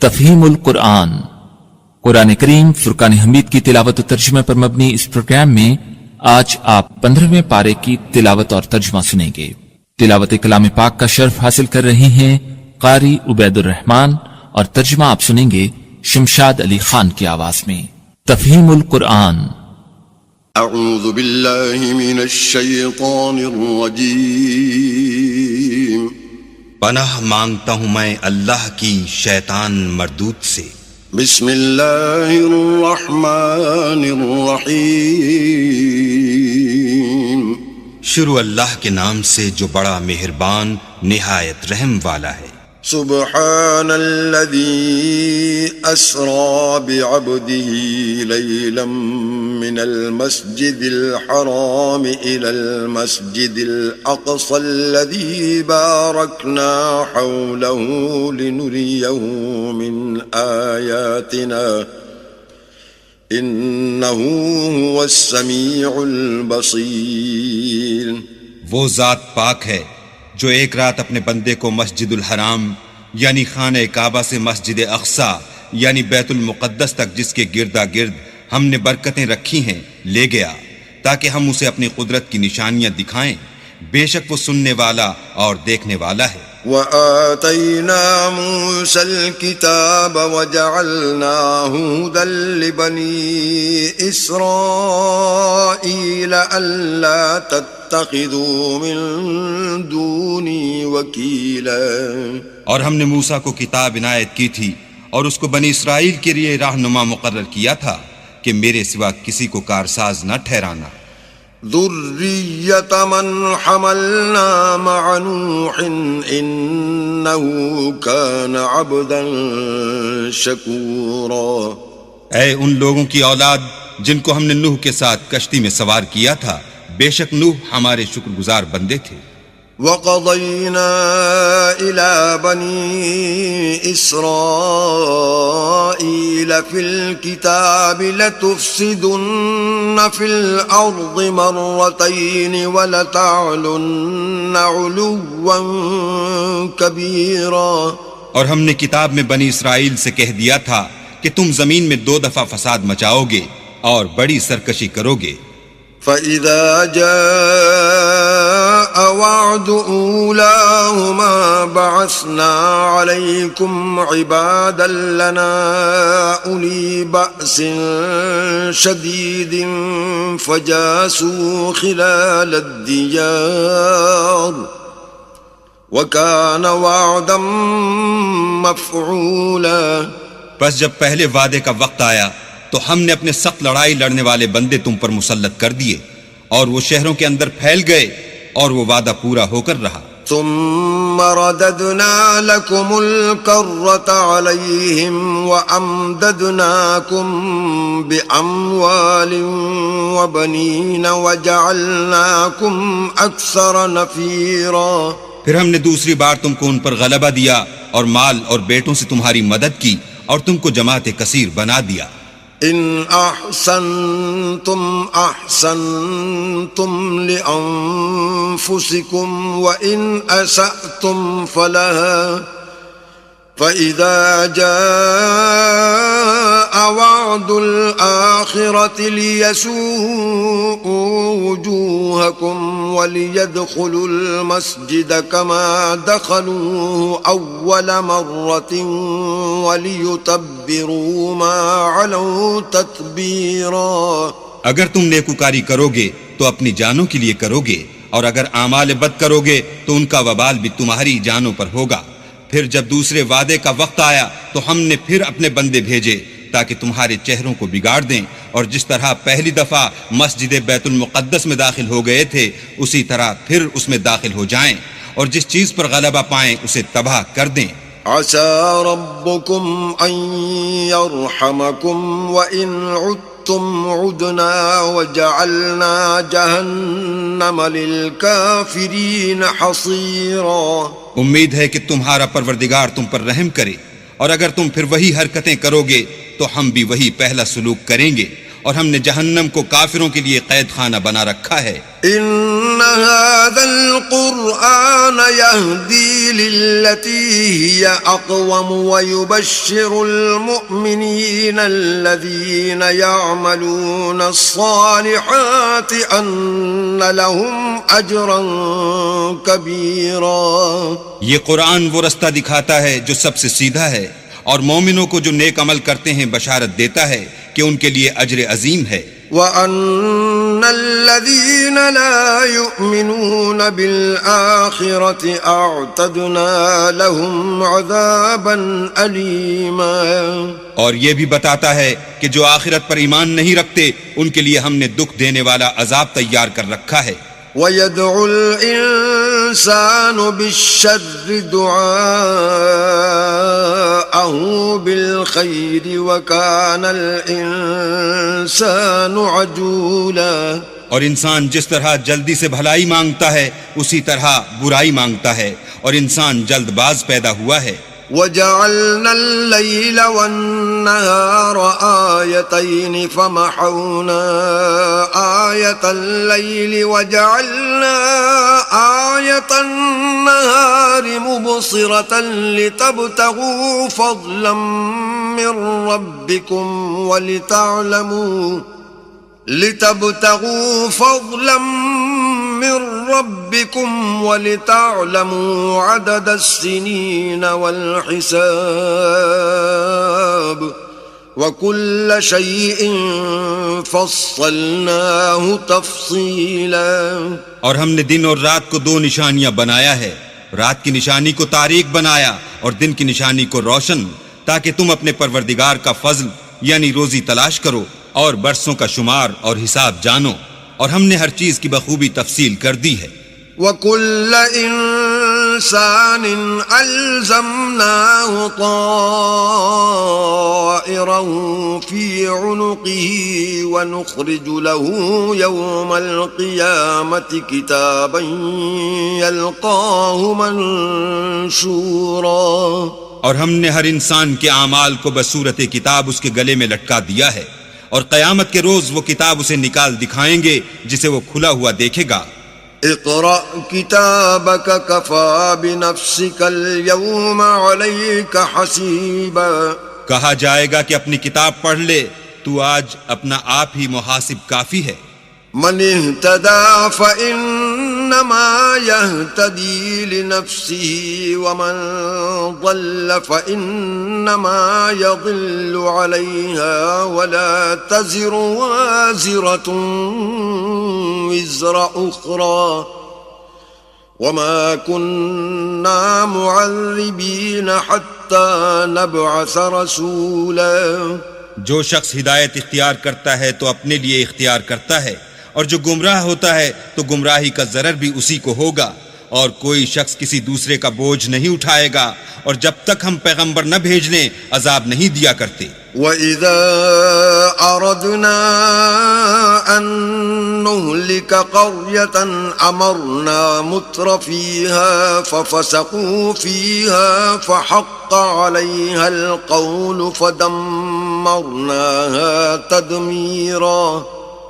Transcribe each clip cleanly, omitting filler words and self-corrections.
تفہیم القرآن قرآن کریم فرقان حمید کی تلاوت و ترجمہ پر مبنی اس پروگرام میں آج آپ 15ویں پارے کی تلاوت اور ترجمہ سنیں گے۔ تلاوت کلام پاک کا شرف حاصل کر رہے ہیں قاری عبید الرحمن اور ترجمہ آپ سنیں گے شمشاد علی خان کی آواز میں۔ تفہیم القرآن۔ اعوذ باللہ من الشیطان الرجیم۔ پناہ مانگتا ہوں میں اللہ کی شیطان مردود سے۔ بسم اللہ الرحمن الرحیم۔ شروع اللہ کے نام سے جو بڑا مہربان نہایت رحم والا ہے۔ سبحان الذي أسرى بعبده ليلا من المسجد الحرام إلى المسجد الأقصى الذي باركنا حوله لنريه من آياتنا إنه هو السميع البصير۔ وہ ذات پاک ہے جو ایک رات اپنے بندے کو مسجد الحرام یعنی خانہ کعبہ سے مسجد اقصیٰ یعنی بیت المقدس تک جس کے گردا گرد ہم نے برکتیں رکھی ہیں لے گیا تاکہ ہم اسے اپنی قدرت کی نشانیاں دکھائیں۔ بے شک وہ سننے والا اور دیکھنے والا ہے۔ وَآتَيْنَا مُوسَى الْكِتَابَ وَجَعَلْنَاهُ هُدًى لِبَنِي إِسْرَائِيلَ أَلَّا تَتَّخِذُوا مِن دُونِي وَكِيلًا۔ اور ہم نے موسیٰ کو کتاب عنایت کی تھی اور اس کو بنی اسرائیل کے لیے رہنما مقرر کیا تھا کہ میرے سوا کسی کو کارساز نہ ٹھہرانا۔ ذُرِّيَّةَ مَنْ حَمَلْنَا مَعَ نُوحٍ إِنَّهُ كَانَ عَبْدًا شَكُورًا۔ اے ان لوگوں کی اولاد جن کو ہم نے نوح کے ساتھ کشتی میں سوار کیا تھا، بے شک نوح ہمارے شکر گزار بندے تھے۔ وَقَضَيْنَا إِلَى بَنِي إِسْرَائِيلَ فِي الْكِتَابِ لَتُفْسِدُنَّ فِي الْأَرْضِ مَرَّتَيْنِ وَلَتَعْلُنَّ عُلُوًّا كَبِيرًا۔ اور ہم نے کتاب میں بنی اسرائیل سے کہہ دیا تھا کہ تم زمین میں 2 دفعہ فساد مچاؤ گے اور بڑی سرکشی کرو گے۔ فَإِذَا جَاءَ وَعْدُ أُولَاهُمَا بَعَثْنَا عَلَيْكُمْ عِبَادًا لَنَا أُولِي بَأْسٍ شَدِيدٍ فَجَاسُوا خِلَالَ الدِّيَارِ وَكَانَ وَعْدًا مَفْعُولًا۔ پس جب پہلے وعدے کا وقت آیا تو ہم نے اپنے سخت لڑائی لڑنے والے بندے تم پر مسلط کر دیے اور وہ شہروں کے اندر پھیل گئے اور وہ وعدہ پورا ہو کر رہا۔ ثم رددنا لكم الكرة عليهم وأمددناكم بأموال وبنين وجعلناكم أكثر نفيرا۔ پھر ہم نے دوسری بار تم کو ان پر غلبہ دیا اور مال اور بیٹوں سے تمہاری مدد کی اور تم کو جماعت کثیر بنا دیا۔ إن أحسنتم أحسنتم لأنفسكم وإن أسأتم فلها فإذا جاء وعد الآخرة ليسوءوا وجوهكم وليدخلوا المسجد كما دخلوه أول مرة وليتبروا ما علوا تتبيرا۔ اگر تم نیکوکاری کرو گے تو اپنی جانوں کے لیے کرو گے اور اگر اعمال بد کرو گے تو ان کا وبال بھی تمہاری جانوں پر ہوگا۔ پھر جب دوسرے وعدے کا وقت آیا تو ہم نے پھر اپنے بندے بھیجے تاکہ تمہارے چہروں کو بگاڑ دیں، اور جس طرح پہلی دفعہ مسجد بیت المقدس میں داخل ہو گئے تھے اسی طرح پھر اس میں داخل ہو جائیں، اور جس چیز پر غلبہ پائیں اسے تباہ کر دیں۔ عسى ربكم أن يرحمكم وإن عدتم عدنا وجعلنا جهنم للكافرين حصيرا۔ امید ہے کہ تمہارا پروردگار تم پر رحم کرے، اور اگر تم پھر وہی حرکتیں کرو گے تو ہم بھی وہی پہلا سلوک کریں گے اور ہم نے جہنم کو کافروں کے لیے قید خانہ بنا رکھا ہے. إن هذا القرآن يهدي للتي هي أقوم ويبشر المؤمنين الذين يعملون الصالحات أن لهم أجرا كبيرا. یہ قرآن وہ رستہ دکھاتا ہے جو سب سے سیدھا ہے، اور مومنوں کو جو نیک عمل کرتے ہیں بشارت دیتا ہے کہ ان کے لیے اجر عظیم ہے. وَأَنَّ الَّذِينَ لَا يُؤْمِنُونَ بِالْآخِرَةِ أَعْتَدْنَا لَهُمْ عَذَابًا أَلِيمًا. اور یہ بھی بتاتا ہے کہ جو آخرت پر ایمان نہیں رکھتے ان کے لیے ہم نے دکھ دینے والا عذاب تیار کر رکھا ہے. وَيَدْعُ الْإِنسَانُ بِالشَّرِّ دُعَاءَهُ بِالْخَيْرِ وَكَانَ الْإِنسَانُ عَجُولًا. اور انسان جس طرح جلدی سے بھلائی مانگتا ہے اسی طرح برائی مانگتا ہے، اور انسان جلد باز پیدا ہوا ہے. وَجَعَلْنَا اللَّيْلَ وَالنَّهَارَ آيَتَيْنِ فَمَحَوْنَا آيَةَ اللَّيْلِ وَجَعَلْنَا آيَةَ النَّهَارِ مُبْصِرَةً لِتَبْتَغُوا فَضْلًا مِّن رَّبِّكُمْ وَلِتَعْلَمُوا عَدَدَ السِّنِينَ وَالْحِسَابَ وَكُلَّ شَيْءٍ فَصَّلْنَاهُ تَفْصِيلًا. اور ہم نے دن اور رات کو دو نشانیاں بنایا ہے، رات کی نشانی کو تاریک بنایا اور دن کی نشانی کو روشن، تاکہ تم اپنے پروردگار کا فضل یعنی روزی تلاش کرو اور برسوں کا شمار اور حساب جانو. اور ہم نے ہر چیز کی بخوبی تفصیل کر دی ہے. وَكُلَّ إِنسَانٍ أَلْزَمْنَاهُ طَائِرَهُ فِي عُنُقِهِ وَنُخْرِجُ لَهُ يَوْمَ الْقِيَامَةِ كِتَابًا يَلْقَاهُ مَنشُورًا. اور ہم نے ہر انسان کے اعمال کو بصورت کتاب اس کے گلے میں لٹکا دیا ہے، اور قیامت کے روز وہ کتاب اسے نکال دکھائیں گے جسے وہ کھلا ہوا دیکھے گا. اقرأ كتابك كفى بنفسك اليوم عليك حسيبا. کہا جائے گا کہ اپنی کتاب پڑھ لے، تو آج اپنا آپ ہی محاسب کافی ہے. من اهتدى فإنما يهتدي لنفسه ومن ضل فإنما يضل عليها ولا تزر وازرة وزر أخرى وما كنا معذبين حتى نبعث رسولا. جو شخص ہدایت اختیار کرتا ہے تو اپنے لیے اختیار کرتا ہے، اور جو گمراہ ہوتا ہے تو گمراہی کا ضرر بھی اسی کو ہوگا، اور کوئی شخص کسی دوسرے کا بوجھ نہیں اٹھائے گا، اور جب تک ہم پیغمبر نہ بھیج لیں عذاب نہیں دیا کرتے. وَإِذَا أَرَدْنَا أَن نُهْلِكَ قَرْيَةً أَمَرْنَا مُتْرَ فِيهَا فَفَسَقُوا فِيهَا فَحَقَّ عَلَيْهَا الْقَوْلُ فَدَمَّرْنَاهَا تَدْمِيرًا.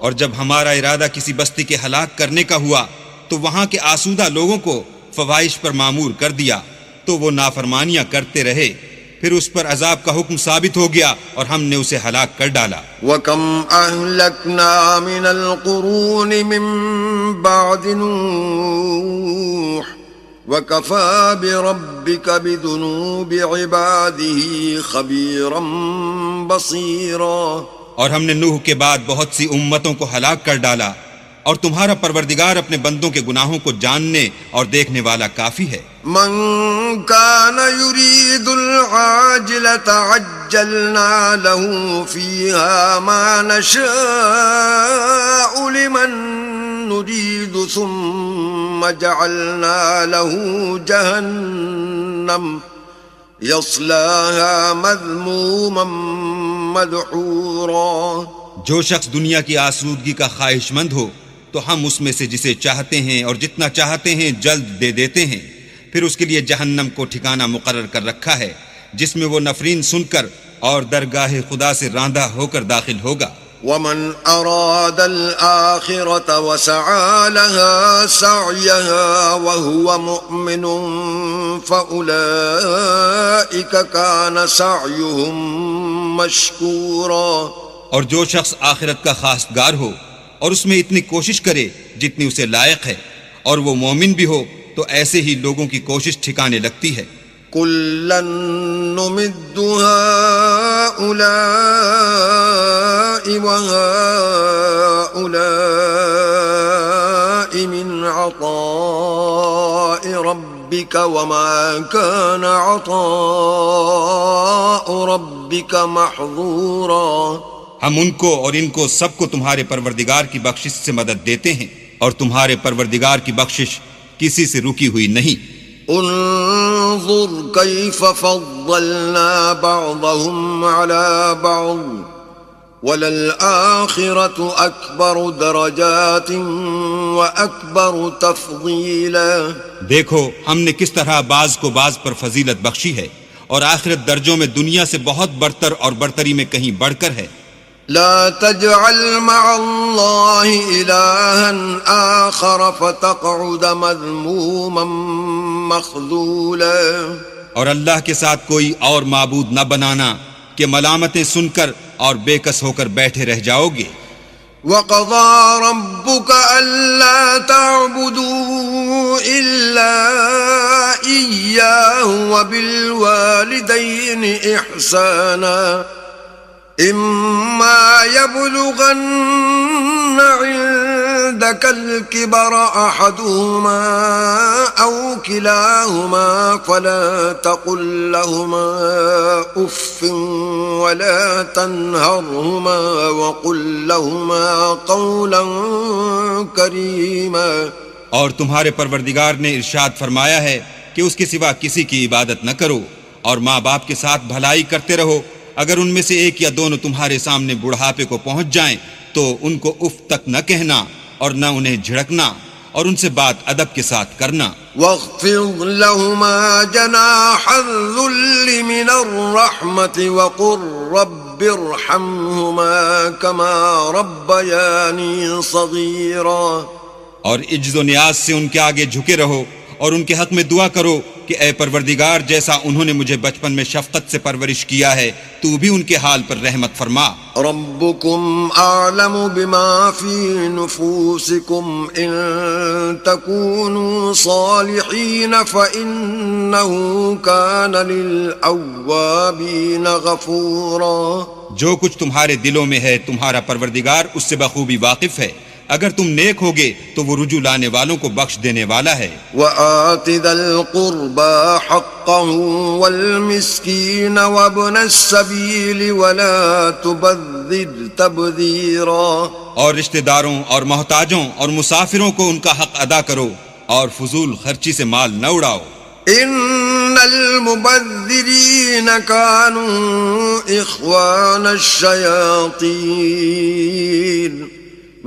اور جب ہمارا ارادہ کسی بستی کے ہلاک کرنے کا ہوا تو وہاں کے آسودہ لوگوں کو فواحش پر مامور کر دیا، تو وہ نافرمانیاں کرتے رہے، پھر اس پر عذاب کا حکم ثابت ہو گیا اور ہم نے اسے ہلاک کر ڈالا. وَكَمْ أَهْلَكْنَا مِنَ الْقُرُونِ مِن بَعْدِ نُوحٍ وَكَفَى بِرَبِّكَ بِذُنُوبِ عِبَادِهِ خَبِيرًا بَصِيرًا. اور ہم نے نوح کے بعد بہت سی امتوں کو ہلاک کر ڈالا، اور تمہارا پروردگار اپنے بندوں کے گناہوں کو جاننے اور دیکھنے والا کافی ہے. من كان يريد العاجلة عجلنا له فيها ما نشاء لمن نريد ثم جعلنا له جهنم يصلاها مذموما مدحورا. جو شخص دنیا کی آسودگی کا خواہش مند ہو تو ہم اس میں سے جسے چاہتے ہیں اور جتنا چاہتے ہیں جلد دے دیتے ہیں، پھر اس کے لیے جہنم کو ٹھکانہ مقرر کر رکھا ہے جس میں وہ نفرین سن کر اور درگاہ خدا سے راندہ ہو کر داخل ہوگا. ومن أراد الآخرة وسعى لها سعيها وهو مؤمن فأولئك كان سعيهم مشكورا. اور جو شخص آخرت کا خواستگار ہو اور اس میں اتنی کوشش کرے جتنی اسے لائق ہے اور وہ مومن بھی ہو تو ایسے ہی لوگوں کی کوشش ٹھکانے لگتی ہے. كلا نمد هؤلاء وهؤلاء من عطاء ربك وما كان عطاء ربك محظورا. ہم ان کو اور ان کو سب کو تمہارے پروردگار کی بخشش سے مدد دیتے ہیں اور تمہارے پروردگار کی بخشش کسی سے رکی ہوئی نہیں. انظر كيف فضلنا بعضهم على بعض وللآخرة أكبر درجات وأكبر تفضيلا. دیکھو ہم نے کس طرح بعض کو بعض پر فضیلت بخشی ہے اور آخرت درجوں میں دنیا سے بہت برتر اور برتری میں کہیں بڑھ کر ہے. لا تجعل مع الله إلها آخر فتقعد مذموما مخذولا. اور اللہ کے ساتھ کوئی اور معبود نہ بنانا کہ ملامتیں سن کر اور بے کس ہو کر بیٹھے رہ جاؤ گے. وقضى ربك ألا تعبدوا إلا إياه وبالوالدين إحسانا إما يبلغن عندك الكبر أحدهما أو كلاهما فلا تقل لهما أف ولا تنهرهما وقل لهما قولا كريما. اور تمہارے پروردگار نے ارشاد فرمایا ہے کہ اس کے سوا کسی کی عبادت نہ کرو اور ماں باپ کے ساتھ بھلائی کرتے رہو. اگر ان میں سے ایک یا دونوں تمہارے سامنے بڑھاپے کو پہنچ جائیں تو ان کو اف تک نہ کہنا اور نہ انہیں جھڑکنا اور ان سے بات ادب کے ساتھ کرنا. واخفض لهما جناح الذل من الرحمة وقل رب ارحمهما كما ربياني صغيرا. اور عجز و نیاز سے ان کے آگے جھکے رہو اور ان کے حق میں دعا کرو کہ اے پروردگار جیسا انہوں نے مجھے بچپن میں شفقت سے پرورش کیا ہے تو بھی ان کے حال پر رحمت فرما. ربكم أعلم بما في نفوسكم إن تكونوا صالحين فإنه كان للأوابين غفورا. جو کچھ تمہارے دلوں میں ہے تمہارا پروردگار اس سے بخوبی واقف ہے. اگر تم نیک ہوگے تو وہ رجوع لانے والوں کو بخش دینے والا ہے. وآت ذا القربى حقه والمسكين وابن السبيل ولا تبذر تبذيرا. اور رشتہ داروں اور محتاجوں اور مسافروں کو ان کا حق ادا کرو اور فضول خرچی سے مال نہ اڑاؤ. ان المبذرين كانوا اخوان الشياطين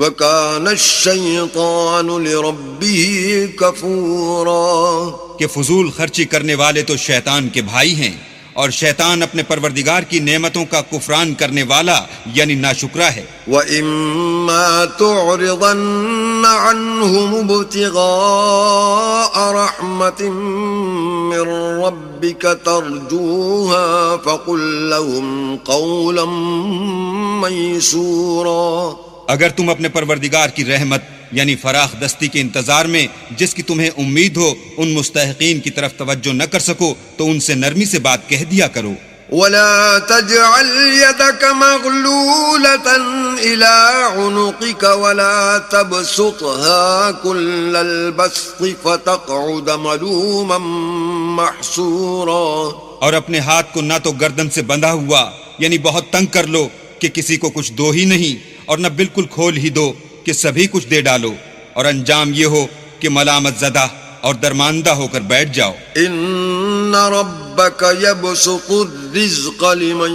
وَكَانَ الشَّيْطَانُ لِرَبِّهِ كَفُورًا. کہ فضول خرچی کرنے والے تو شیطان کے بھائی ہیں اور شیطان اپنے پروردگار کی نعمتوں کا کفران کرنے والا یعنی ناشکرا ہے. وَإِمَّا تُعْرِضَنَّ عَنْهُمُ ابْتِغَاءَ رَحْمَةٍ مِّن رَّبِّكَ تَرْجُوهَا فَقُل لَّهُمْ قَوْلًا مَّيْسُورًا. اگر تم اپنے پروردگار کی رحمت یعنی فراخ دستی کے انتظار میں جس کی تمہیں امید ہو ان مستحقین کی طرف توجہ نہ کر سکو تو ان سے نرمی سے بات کہہ دیا کرو. ولا تجعل يدك مغلولة إلى عنقك ولا تبسطها كل البسط فتقعد ملوما محسورا. اور اپنے ہاتھ کو نہ تو گردن سے بندھا ہوا یعنی بہت تنگ کر لو کہ کسی کو کچھ دو ہی نہیں اور نہ بالکل کھول ہی دو کہ سبھی کچھ دے ڈالو اور انجام یہ ہو کہ ملامت زدہ اور درماندہ ہو کر بیٹھ جاؤ. ان ربك يبسط الرزق لمن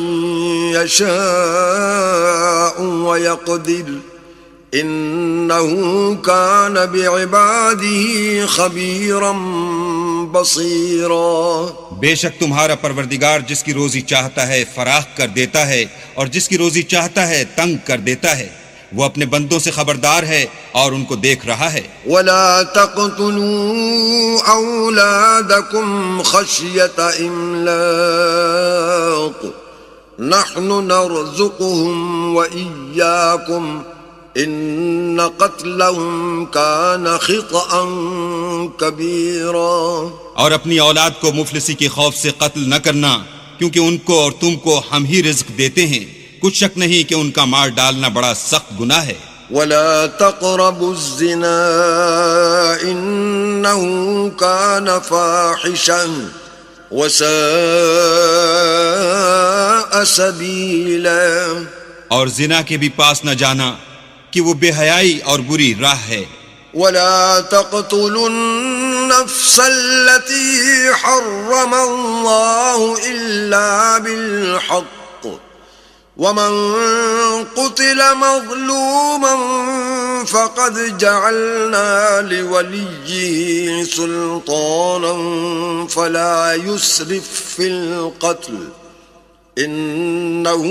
يشاء ويقدر انه كان بعباده خبيرا بصيرا بے شک تمہارا پروردگار جس کی روزی چاہتا ہے فراخ کر دیتا ہے اور جس کی روزی چاہتا ہے تنگ کر دیتا ہے، وہ اپنے بندوں سے خبردار ہے اور ان کو دیکھ رہا ہے۔ ولا تقتلوا أولادكم خشية إملاق نحن نرزقهم وإياكم إن قتلهم كان خطأ كبيرا۔ اور اپنی اولاد کو مفلسی کے خوف سے قتل نہ کرنا، کیونکہ ان کو اور تم کو ہم ہی رزق دیتے ہیں، کچھ شک نہیں کہ ان کا مار ڈالنا بڑا سخت گناہ ہے۔ ولا تقربوا الزنا إنه كان فاحشا وساء سبيلا۔ اور زنا کے بھی پاس نہ جانا کہ وہ بے حیائی اور بری راہ ہے۔ ولا تقتلوا النفس التي حرم الله إلا بالحق ومن قتل مظلوما فقد جعلنا لوليه سلطانا فلا يسرف في القتل إنه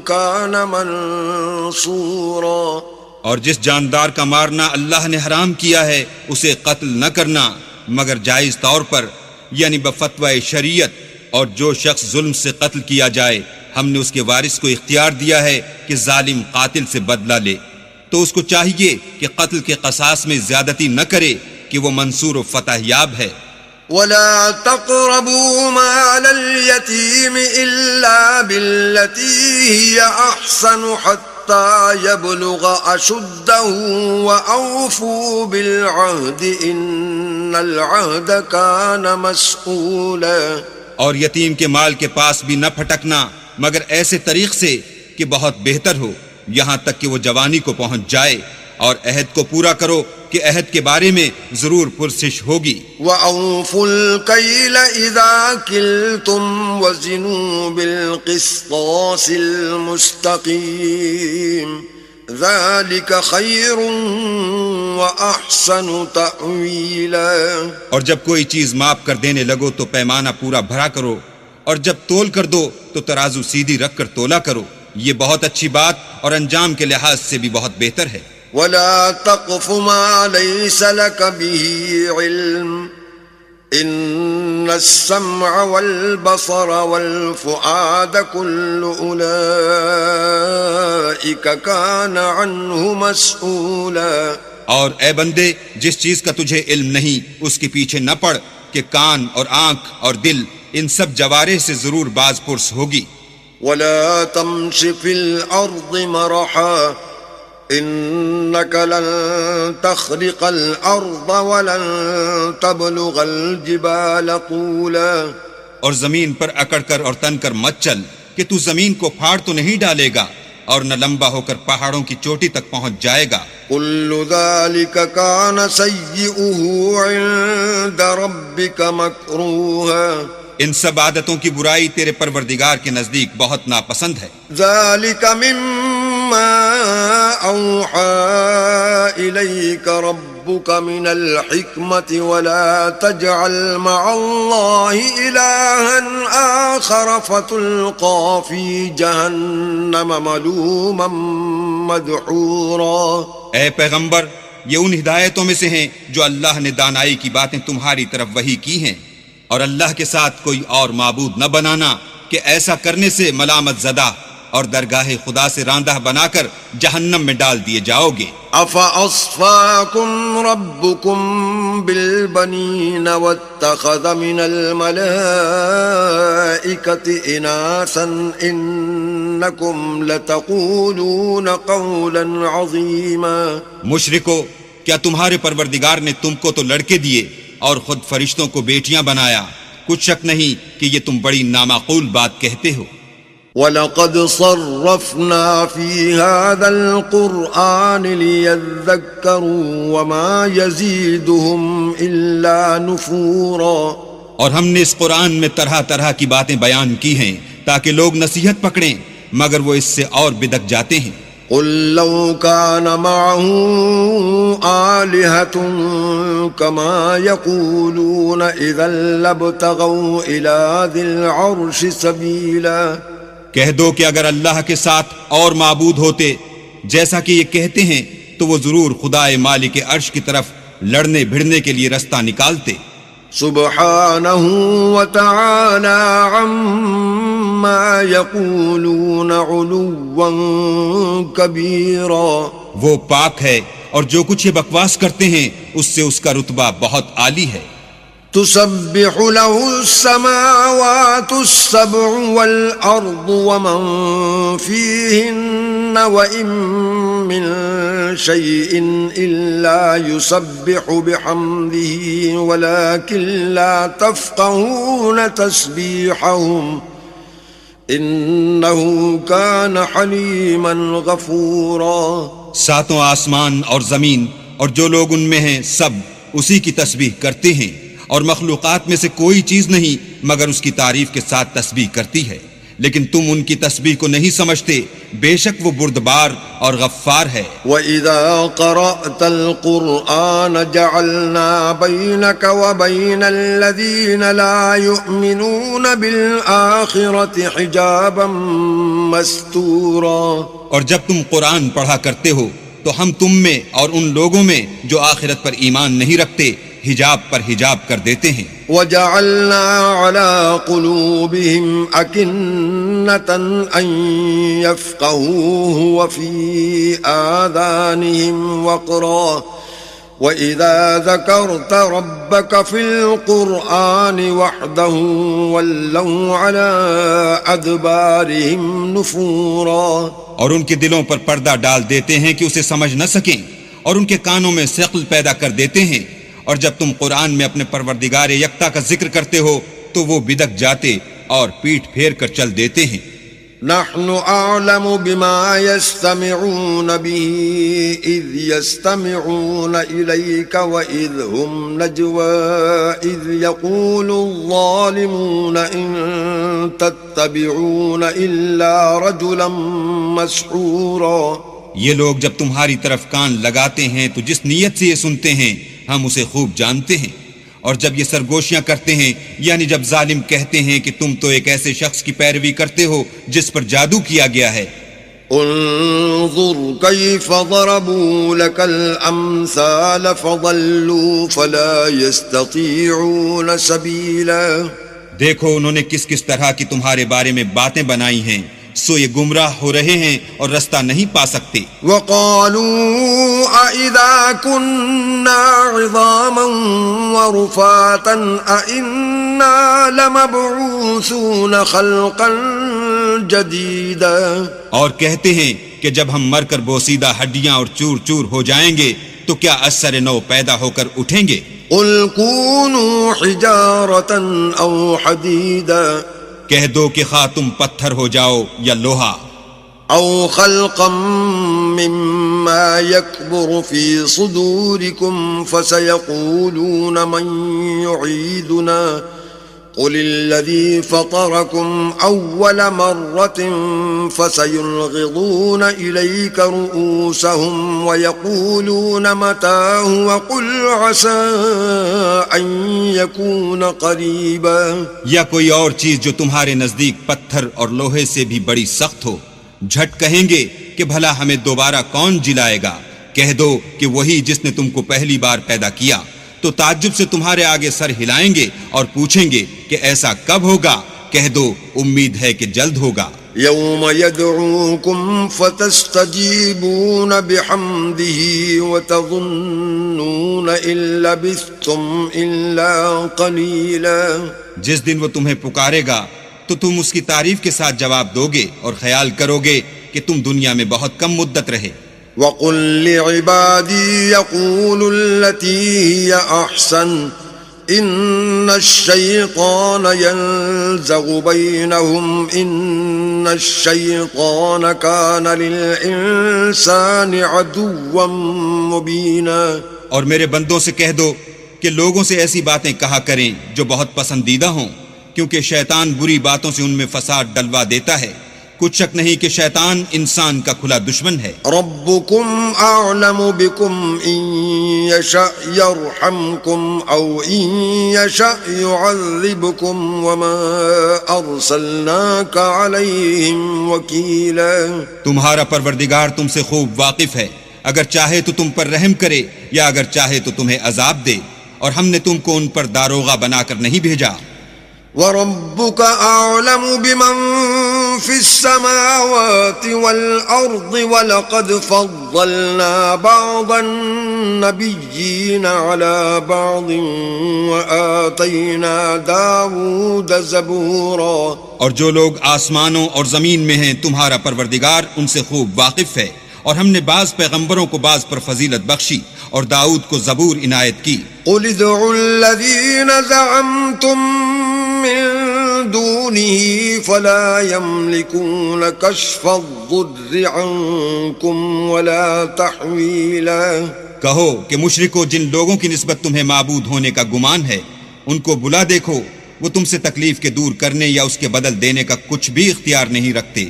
كان منصورا۔ اور جس جاندار کا مارنا اللہ نے حرام کیا ہے اسے قتل نہ کرنا مگر جائز طور پر، یعنی بفتوی شریعت، اور جو شخص ظلم سے قتل کیا جائے ہم نے اس کے وارث کو اختیار دیا ہے کہ ظالم قاتل سے بدلہ لے، تو اس کو چاہیے کہ قتل کے قصاص میں زیادتی نہ کرے کہ وہ منصور و فتح یاب ہے۔ ولا تقربوا مال اليتيم إلا بالتي هي أحسن حتى يبلغ أشده وأوفوا بالعهد إن العهد كان مسؤولا۔ اور یتیم کے مال کے پاس بھی نہ پھٹکنا مگر ایسے طریق سے کہ بہت بہتر ہو، یہاں تک کہ وہ جوانی کو پہنچ جائے، اور عہد کو پورا کرو کہ عہد کے بارے میں ضرور پرسش ہوگی۔ وَأَوْفُوا الْكَيْلَ إِذَا كِلْتُمْ وَزِنُوا بِالْقِسْطَاسِ الْمُسْتَقِيمِ ذَلِكَ خَيْرٌ وَأَحْسَنُ تَأْوِيلًا۔ اور جب کوئی چیز ماپ کر دینے لگو تو پیمانہ پورا بھرا کرو، اور جب تول کر دو تو ترازو سیدھی رکھ کر تولا کرو، یہ بہت اچھی بات اور انجام کے لحاظ سے بھی بہت بہتر ہے۔ ولا تقف ما ليس لك به علم إن السمع والبصر والفؤاد كل أولئك كان عنه مسؤولا۔ اور اے بندے جس چیز کا تجھے علم نہیں اس کے پیچھے نہ پڑ کہ کان اور آنکھ اور دل ان سب جوارح سے ضرور باز پرس ہوگی۔ ولا تمش في الأرض مرحا إنك لن تخرق الأرض ولن تبلغ الجبال طولا۔ اور زمین پر اکڑ کر اور تن کر مت چل کہ تو زمین کو پھاڑ تو نہیں ڈالے گا اور نہ لمبا ہو کر پہاڑوں کی چوٹی تک پہنچ جائے گا۔ كل ذلك كان سيئه عند ربك مكروها۔ ان سب عادتوں کی برائی تیرے پروردگار کے نزدیک بہت ناپسند ہے۔ ذلك مما أوحى إليك ربك من الحكمة ولا تجعل مع الله إلها آخر فتلقى في جهنم ملوما مدحورا۔ اے پیغمبر یہ ان ہدایتوں میں سے ہیں جو اللہ نے دانائی کی باتیں تمہاری طرف وحی کی ہیں، اور اللہ کے ساتھ کوئی اور معبود نہ بنانا کہ ایسا کرنے سے ملامت زدہ اور درگاہ خدا سے راندہ بنا کر جہنم میں ڈال دیے جاؤ گے۔ أَفَأَصْفَاكُمْ رَبُّكُمْ بِالْبَنِينَ وَاتَّخَذَ مِنَ الْمَلَائِكَةِ إِنَاثًا إِنَّكُمْ لَتَقُولُونَ قَوْلًا عَظِيمًا۔ مشرکو کیا تمہارے پروردگار نے تم کو تو لڑکے دیے اور خود فرشتوں کو بیٹیاں بنایا؟ کچھ شک نہیں کہ یہ تم بڑی نامعقول بات کہتے ہو۔ وَلَقَدْ صَرَّفْنَا فِي هَذَا الْقُرْآنِ لِيَذَّكَّرُوا وَمَا يَزِيدُهُمْ إِلَّا نُفُورًا۔ اور ہم نے اس قرآن میں طرح طرح کی باتیں بیان کی ہیں تاکہ لوگ نصیحت پکڑیں، مگر وہ اس سے اور بدک جاتے ہیں۔ قل لو كان معه آلهة كما يقولون إذا لابتغوا إلى ذي العرش سبيلا. کہہ دو کہ اگر اللہ کے ساتھ اور معبود ہوتے جیسا کہ یہ کہتے ہیں تو وہ ضرور خدائے مالک عرش کی طرف لڑنے بھڑنے کے لیے رستہ نکالتے. سبحانه وتعالى عما يقولون علوا كبيرا. وہ پاک ہے اور جو کچھ یہ بکواس کرتے ہیں اس سے اس کا رتبہ بہت عالی ہے. تسبح له السماوات السبع والأرض ومن فيهن وإن من شيء إلا يسبح بحمده ولكن لا تفقهون تسبيحهم إنه كان حليما غفورا. ساتوں آسمان اور زمین اور جو لوگ ان میں ہیں سب اسی کی تسبیح کرتے ہیں اور مخلوقات میں سے کوئی چیز نہیں مگر اس کی تعریف کے ساتھ تسبیح کرتی ہے، لیکن تم ان کی تسبیح کو نہیں سمجھتے، بے شک وہ بردبار اور غفار ہے. وَإِذَا قَرَأْتَ الْقُرْآنَ جَعَلْنَا بَيْنَكَ وَبَيْنَ الَّذِينَ لَا يُؤْمِنُونَ بِالْآخِرَةِ حِجَابًا مَسْتُورًا. اور جب تم قرآن پڑھا کرتے ہو تو ہم تم میں اور ان لوگوں میں جو آخرت پر ایمان نہیں رکھتے حجاب پر حجاب کر دیتے ہیں. وَجَعَلْنَا عَلَىٰ قُلُوبِهِمْ أَكِنَّةً أَن يَفْقَهُوهُ وَفِي آذَانِهِمْ وَقْرًا وَإِذَا ذَكَرْتَ رَبَّكَ فِي الْقُرْآنِ وَحْدَهُ وَلَّوْا عَلَىٰ أَدْبَارِهِمْ نُفُورًا. اور ان کے دلوں پر پردہ ڈال دیتے ہیں کہ اسے سمجھ نہ سکیں اور ان کے کانوں میں ثقل پیدا کر دیتے ہیں، اور جب تم قرآن میں اپنے پروردگار یکتا کا ذکر کرتے ہو تو وہ بدک جاتے اور پیٹھ پھیر کر چل دیتے ہیں. نحن أعلم بما يستمعون به إذ يستمعون إليك وإذ هم نجوى إذ يقول الظالمون إن تتبعون إلا رجلا مسحورا. یہ لوگ جب تمہاری طرف کان لگاتے ہیں تو جس نیت سے یہ سنتے ہیں ہم اسے خوب جانتے ہیں، اور جب یہ سرگوشیاں کرتے ہیں یعنی جب ظالم کہتے ہیں کہ تم تو ایک ایسے شخص کی پیروی کرتے ہو جس پر جادو کیا گیا ہے. انظر كيف ضربوا لك الأمثال فضلوا فلا يستطيعون سبيلا. دیکھو انہوں نے کس کس طرح کی تمہارے بارے میں باتیں بنائی ہیں، سو یہ گمراہ ہو رہے ہیں اور رستہ نہیں پا سکتے. وقالوا أإذا كنا عظاما ورفاتا أإنا لمبعوثون خلقا جديدا. اور کہتے ہیں کہ جب ہم مر کر بوسیدہ ہڈیاں اور چور چور ہو جائیں گے تو کیا اثر نو پیدا ہو کر اٹھیں گے. قل كونوا حجارة أو حديدا. کہہ دو کہ خواہ تم پتھر ہو جاؤ یا لوہا. أو خلقا مما يكبر في صدوركم فسيقولون من يعيدنا قل الذي فطركم أول مرة فسينغضون إليك رؤوسهم ويقولون متاه وقل عسى أن يكون قريبا. یا کوئی اور چیز جو تمہارے نزدیک پتھر اور لوہے سے بھی بڑی سخت ہو. جھٹ کہیں گے کہ بھلا ہمیں دوبارہ کون جلائے گا. کہہ دو کہ وہی جس نے تم کو پہلی بار پیدا کیا. تو تعجب سے تمہارے آگے سر ہلائیں گے اور پوچھیں گے کہ ایسا کب ہوگا. کہہ دو امید ہے کہ جلد ہوگا. يوم يدعوكم فتستجيبون بحمده وتظنون إن لبثتم إلا قليلا. جس دن وہ تمہیں پکارے گا تو تم اس کی تعریف کے ساتھ جواب دو گے اور خیال کرو گے کہ تم دنیا میں بہت کم مدت رہے. وَقُلْ لِعِبَادِي يَقُولُوا الَّتِي هِيَ أَحْسَنُ إِنَّ الشَّيْطَانَ يَنزَغُ بَيْنَهُمْ إِنَّ الشَّيْطَانَ كَانَ لِلْإِنسَانِ عَدُوًّا مُبِينًا. اور میرے بندوں سے کہہ دو کہ لوگوں سے ایسی باتیں کہا کریں جو بہت پسندیدہ ہوں، کیونکہ شیطان بری باتوں سے ان میں فساد ڈلوا دیتا ہے. کچھ شک نہیں کہ شیطان انسان کا کھلا دشمن ہے. ربكم أعلم بكم إن يشأ يرحمكم أو إن يشأ يعذبكم وما أرسلناك عليهم وكيلا. تمہارا پروردگار تم سے خوب واقف ہے، اگر چاہے تو تم پر رحم کرے یا اگر چاہے تو تمہیں عذاب دے، اور ہم نے تم کو ان پر داروغہ بنا کر نہیں بھیجا. وَرَبُّكَ أَعْلَمُ بِمَن فِي السَّمَاوَاتِ وَالْأَرْضِ وَلَقَدْ فَضَّلْنَا بَعْضَ النَّبِيِّينَ عَلَى بَعْضٍ وَآتَيْنَا دَاوُودَ زَبُورًا. اور جو لوگ آسمانوں اور زمین میں ہیں تمہارا پروردگار ان سے خوب واقف ہے، اور ہم نے بعض پیغمبروں کو بعض پر فضیلت بخشی اور داؤد کو زبور عنایت کی. قُلِ ادْعُوا الَّذِينَ زَعَمْتُم من دونه فلا يملكون كشف الضر عنكم ولا تحويلا. کہو کہ مشرکو جن لوگوں کی نسبت تمہیں معبود ہونے کا گمان ہے ان کو بلا دیکھو، وہ تم سے تکلیف کے دور کرنے یا اس کے بدل دینے کا کچھ بھی اختیار نہیں رکھتے.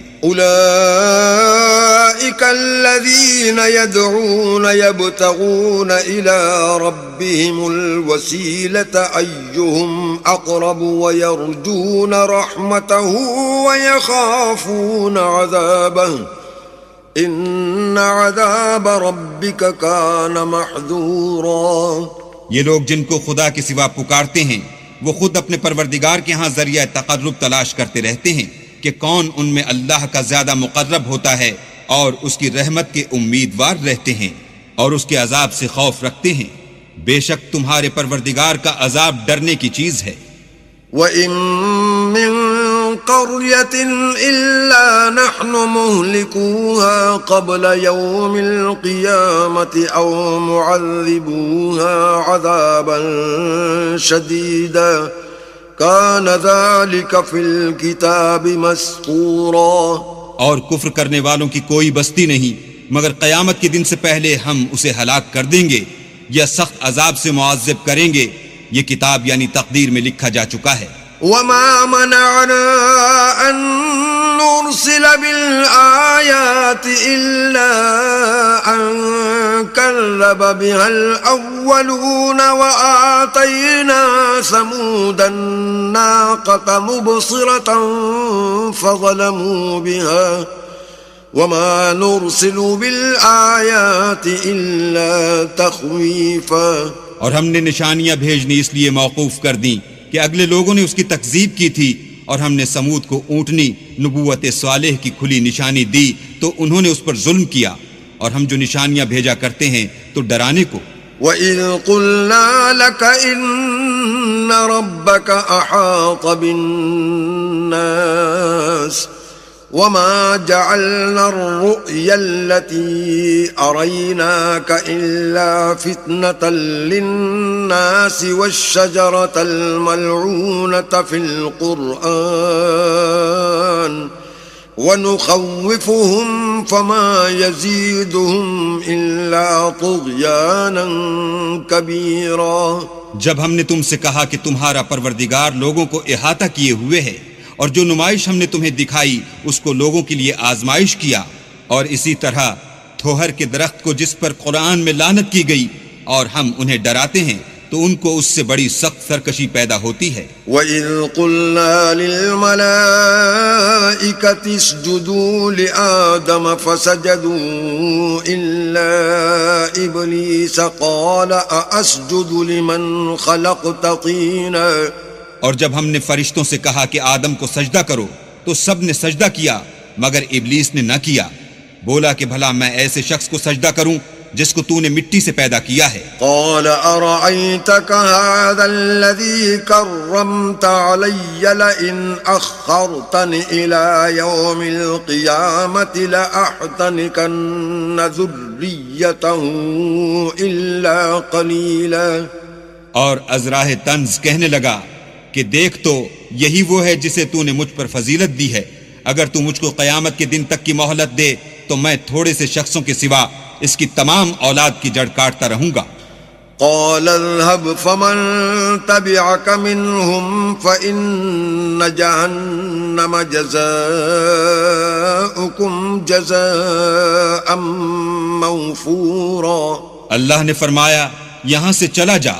أولئك الذين يدعون يبتغون إلى ربهم الوسيلة أيهم أقرب ويرجون رحمته ويخافون عذابه إن عذاب ربك كان محذورا. یہ لوگ جن کو خدا کے سوا پکارتے ہیں وہ خود اپنے پروردگار کے ہاں ذریعہ تقرب تلاش کرتے رہتے ہیں کہ کون ان میں اللہ کا زیادہ مقرب ہوتا ہے، اور اس کی رحمت کے امیدوار رہتے ہیں اور اس کے عذاب سے خوف رکھتے ہیں. بے شک تمہارے پروردگار کا عذاب ڈرنے کی چیز ہے. وَإِن مِّن قَرْيَةٍ إِلَّا نَحْنُ مُهْلِكُوهَا قَبْلَ يَوْمِ الْقِيَامَةِ أَوْ مُعَذِّبُوهَا عَذَابًا شَدِيدًا كَانَ ذَلِكَ فِي الْكِتَابِ مَسْطُورًا. اور کفر کرنے والوں کی کوئی بستی نہیں مگر قیامت کے دن سے پہلے ہم اسے ہلاک کر دیں گے یا سخت عذاب سے معذب کریں گے. یہ کتاب یعنی تقدیر میں لکھا جا چکا ہے. وَمَا مَنَعْنَا أَن نُرْسِلَ بِالْآيَاتِ إِلَّا أَن كَذَّبَ بِهَا الْأَوَّلُونَ وَآتَيْنَا ثَمُودَ النَّاقَةَ مُبْصِرَةً فَظَلَمُوا بِهَا وَمَا نُرْسِلُ بِالْآيَاتِ إِلَّا تَخْوِيفًا. اور ہم نے نشانیاں بھیجنی اس لیے موقوف کر دیں کہ اگلے لوگوں نے اس کی تکذیب کی تھی، اور ہم نے سمود کو اونٹنی نبوت صالح کی کھلی نشانی دی تو انہوں نے اس پر ظلم کیا، اور ہم جو نشانیاں بھیجا کرتے ہیں تو ڈرانے کو. وَإِذْ قُلْنَا لَكَ إِنَّ رَبَّكَ أَحَاطَ بِالنَّاسِ وَمَا جَعَلْنَا الرُّؤْيَا الَّتِي أَرَيْنَاكَ إِلَّا فِتْنَةً لِلنَّاسِ وَالشَّجَرَةَ الْمَلْعُونَةَ فِي الْقُرْآنِ وَنُخَوِّفُهُمْ فَمَا يَزِيدُهُمْ إِلَّا طُغْيَانًا كَبِيرًا. جب ہم نے تم سے کہا کہ تمہارا پروردگار لوگوں کو احاطہ کیے ہوئے ہے، اور جو نمائش ہم نے تمہیں دکھائی اس کو لوگوں کے لیے آزمائش کیا، اور اسی طرح تھوہر کے درخت کو جس پر قرآن میں لعنت کی گئی اور ہم انہیں ڈراتے ہیں تو ان کو اس سے بڑی سخت سرکشی پیدا ہوتی ہے. وَإِذْ قُلْنَا لِلْمَلَائِكَةِ اسْجُدُوا لِآدَمَ فَسَجَدُوا إِلَّا إِبْلِيسَ قَالَ أَأَسْجُدُ لِمَنْ خَلَقْتَ طِينًا. اور جب ہم نے فرشتوں سے کہا کہ آدم کو سجدہ کرو تو سب نے سجدہ کیا مگر ابلیس نے نہ کیا. بولا کہ بھلا میں ایسے شخص کو سجدہ کروں جس کو تو نے مٹی سے پیدا کیا ہے. قال أرأيتك هذا الذي كرمت علي لئن أخرتني إلى يوم القيامة لأحتنكن ذريته إلا قليلا. اور ازراہ طنز کہنے لگا کہ دیکھ تو یہی وہ ہے جسے تو نے مجھ پر فضیلت دی ہے، اگر تو مجھ کو قیامت کے دن تک کی مہلت دے تو میں تھوڑے سے شخصوں کے سوا اس کی تمام اولاد کی جڑ کاٹتا رہوں گا. قال اذهب فمن تبعك منهم فإن جهنم جزاؤكم جزاء موفورا. اللہ نے فرمایا یہاں سے چلا جا،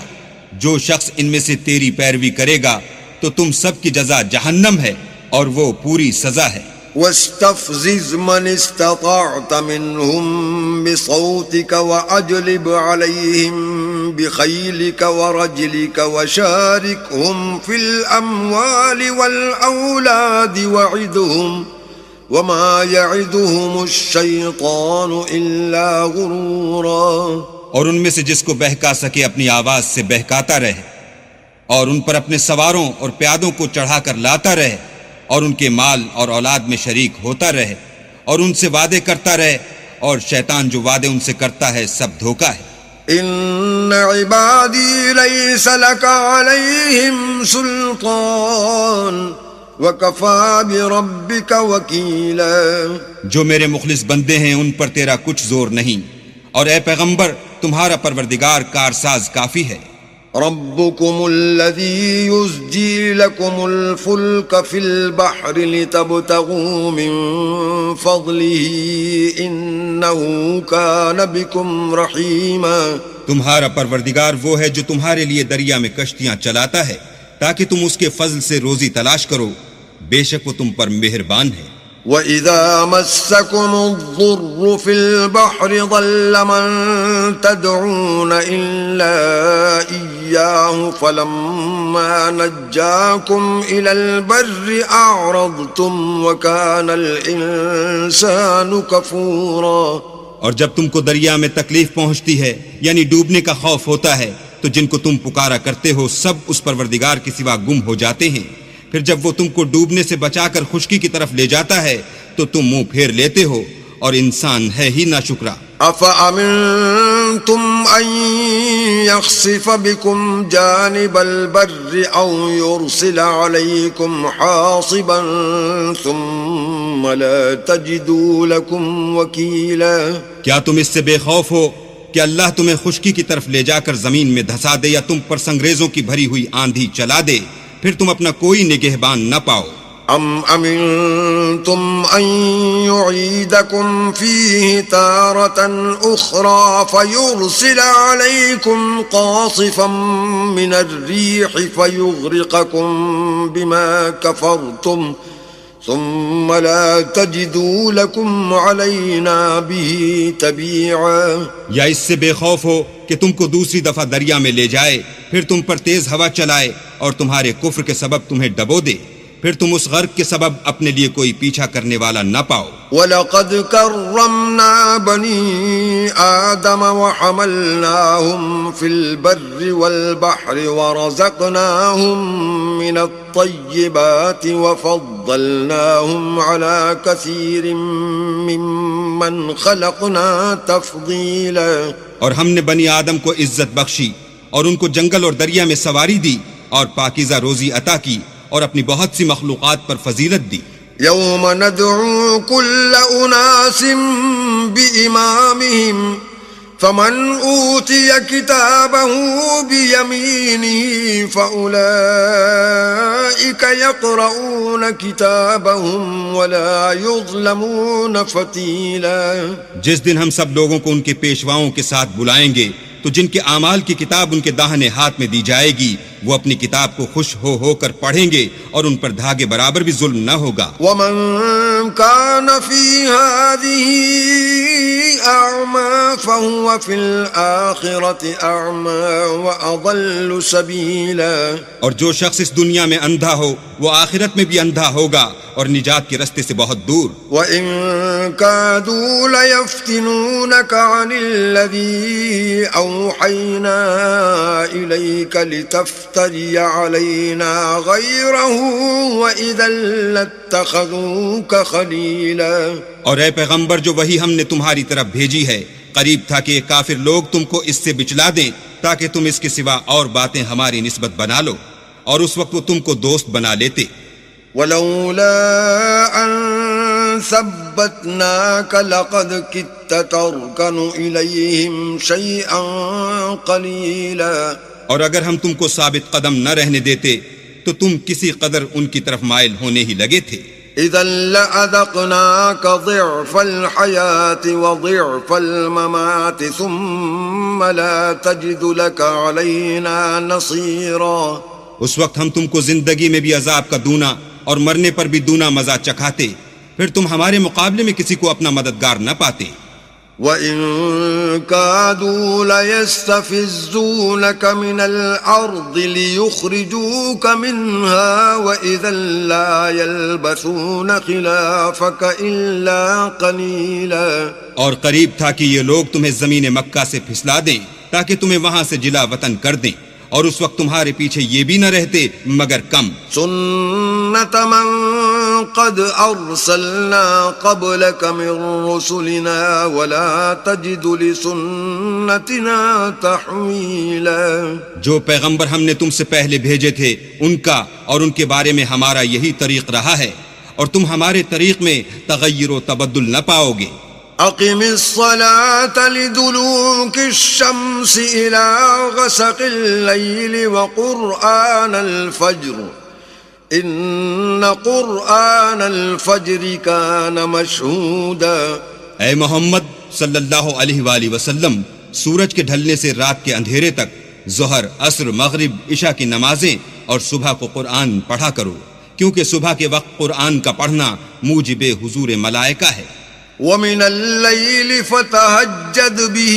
جو شخص ان میں سے تیری پیروی کرے گا تو تم سب کی جزا جہنم ہے اور وہ پوری سزا ہے. واستفزز من استطعت منهم بصوتك وأجلب عليهم بخيلك ورجلك وشاركهم في الأموال والأولاد وعدهم وما يعدهم الشيطان إلا غرورا. اور ان میں سے جس کو بہکا سکے اپنی آواز سے بہکاتا رہے، اور ان پر اپنے سواروں اور پیادوں کو چڑھا کر لاتا رہے، اور ان کے مال اور اولاد میں شریک ہوتا رہے، اور ان سے وعدے کرتا رہے، اور شیطان جو وعدے ان سے کرتا ہے سب دھوکہ ہے. ان عبادی لیس لک علیہم سلطان وکفی بربک وکیلا. جو میرے مخلص بندے ہیں ان پر تیرا کچھ زور نہیں، اور اے پیغمبر تمہارا پروردگار کارساز کافی ہے. ربكم الذي يزجي لكم الفلك في البحر لتبتغوا من فضله إنه كان بكم رحيما. تمہارا پروردگار وہ ہے جو تمہارے لیے دریا میں کشتیاں چلاتا ہے تاکہ تم اس کے فضل سے روزی تلاش کرو، بے شک وہ تم پر مہربان ہے. وَإِذَا مَسَّكُمُ الضُّرُّ فِي الْبَحْرِ ضَلَّ مَن تَدْعُونَ إِلَّا إِيَّاهُ فَلَمَّا نَجَّاكُمْ إِلَى الْبَرِّ أَعْرَضْتُمْ وَكَانَ الْإِنسَانُ كَفُورًا. اور جب تم کو دریا میں تکلیف پہنچتی ہے یعنی ڈوبنے کا خوف ہوتا ہے تو جن کو تم پکارا کرتے ہو سب اس پروردگار کے سوا گم ہو جاتے ہیں. پھر جب وہ تم کو ڈوبنے سے بچا کر خشکی کی طرف لے جاتا ہے تو تم منہ پھیر لیتے ہو، اور انسان ہے ہی ناشکرا. أَفَأَمِنْتُمْ أَنْ يَخْسِفَ بِكُمْ جَانِبَ الْبَرِّ أَوْ يُرْسِلَ عَلَيْكُمْ حَاصِبًا ثُمَّ لَا تَجِدُوا لَكُمْ وَكِيلًا. کیا تم اس سے بے خوف ہو کہ اللہ تمہیں خشکی کی طرف لے جا کر زمین میں دھسا دے، یا تم پر سنگریزوں کی بھری ہوئی آندھی چلا دے، پھر تم اپنا کوئی نگہبان نہ پاؤ. ام امنتم ان يعيدكم فيه تارة اخرى فيرسل عليكم قاصفا من الريح فيغرقكم بما كفرتم ثم لا تجدوا لكم علينا به تبيعا. یا اس سے بے خوف ہو کہ تم کو دوسری دفعہ دریا میں لے جائے، پھر تم پر تیز ہوا چلائے اور تمہارے کفر کے سبب تمہیں ڈبو دے، پھر تم اس غرق کے سبب اپنے لیے کوئی پیچھا کرنے والا نہ پاؤ. وَلَقَدْ كَرَّمْنَا بَنِي آدَمَ وَحَمَلْنَاهُمْ فِي الْبَرِّ وَالْبَحْرِ وَرَزَقْنَاهُمْ مِنَ الطَّيِّبَاتِ وَفَضَّلْنَاهُمْ عَلَى كَثِيرٍ مِّمَّنْ خَلَقْنَا تَفْضِيلًا. اور ہم نے بنی آدم کو عزت بخشی اور ان کو جنگل اور دریا میں سواری دی اور پاکیزہ روزی عطا کی اور اپنی بہت سی مخلوقات پر فضیلت دی. یوم ندعو کل اناس بإمامهم فمن اوتی کتابه بیمینه فأولئک یقرؤون کتابهم ولا یظلمون فتیلا. جس دن ہم سب لوگوں کو ان کے پیشواؤں کے ساتھ بلائیں گے تو جن کے اعمال کی کتاب ان کے داہنے ہاتھ میں دی جائے گی وہ اپنی کتاب کو خوش ہو کر پڑھیں گے اور ان پر دھاگے برابر بھی ظلم نہ ہوگا. ومن كان في هذه أعمى فهو في الآخرة أعمى وأضل سبيلا. اور جو شخص اس دنیا میں اندھا ہو وہ آخرت میں بھی اندھا ہوگا اور نجات کے رستے سے بہت دور. وَإِن كَادُوا لَيَفْتِنُونَكَ عَنِ الَّذِي أَوْحَيْنَا إِلَيْكَ لِتَفْتَرِيَ عَلَيْنَا غَيْرَهُ وَإِذًا لَاتَّخَذُوكَ خَلِيلًا. اور اے پیغمبر جو وہی ہم نے تمہاری طرف بھیجی ہے قریب تھا کہ یہ کافر لوگ تم کو اس سے بچلا دیں تاکہ تم اس کے سوا اور باتیں ہماری نسبت بنا لو، اور اس وقت وہ تم کو دوست بنا لیتے. وَلَوْلَا أَن ثَبَّتْنَاكَ لَقَدْ كِدتَّ تَرْكَنُ إِلَيْهِمْ شَيْئًا قَلِيلًا. اور اگر ہم تم کو ثابت قدم نہ رہنے دیتے تو تم کسی قدر ان کی طرف مائل ہونے ہی لگے تھے. إذا لأذقناك ضعف الحياة وضعف الممات ثم لا تجد لك علينا نصيرا. اس وقت ہم تم کو زندگی میں بھی عذاب کا دونا اور مرنے پر بھی دونا مزہ چکھاتے، پھر تم ہمارے مقابلے میں کسی کو اپنا مددگار نہ پاتے. وَإِن كَادُوا لَيَسْتَفِزُّونَكَ مِنَ الْأَرْضِ لِيُخْرِجُوكَ مِنْهَا وَإِذًا لَّا يَلْبَثُونَ خِلَافَكَ إِلَّا قَلِيلًا. اور قریب تھا کہ یہ لوگ تمہیں زمین مکہ سے پھسلا دیں تاکہ تمہیں وہاں سے جلا وطن کر دیں، اور اس وقت تمہارے پیچھے یہ بھی نہ رہتے مگر کم. سنت من قد ارسلنا قبلك من رسلنا ولا تجد لسنتنا تحویلا. جو پیغمبر ہم نے تم سے پہلے بھیجے تھے ان کا اور ان کے بارے میں ہمارا یہی طریق رہا ہے، اور تم ہمارے طریق میں تغیر و تبدل نہ پاؤ گے. اقم الصلاة لدلوك الشمس الى غسق الليل وقرآن الفجر ان قرآن الفجر كان مشهودا. اے محمد صلی اللہ علیہ وآلہ وسلم، سورج کے ڈھلنے سے رات کے اندھیرے تک ظہر، عصر، مغرب، عشاء کی نمازیں اور صبح کو قرآن پڑھا کرو، کیونکہ صبح کے وقت قرآن کا پڑھنا موجب حضور ملائکہ ہے. ومن الليل فتهجد به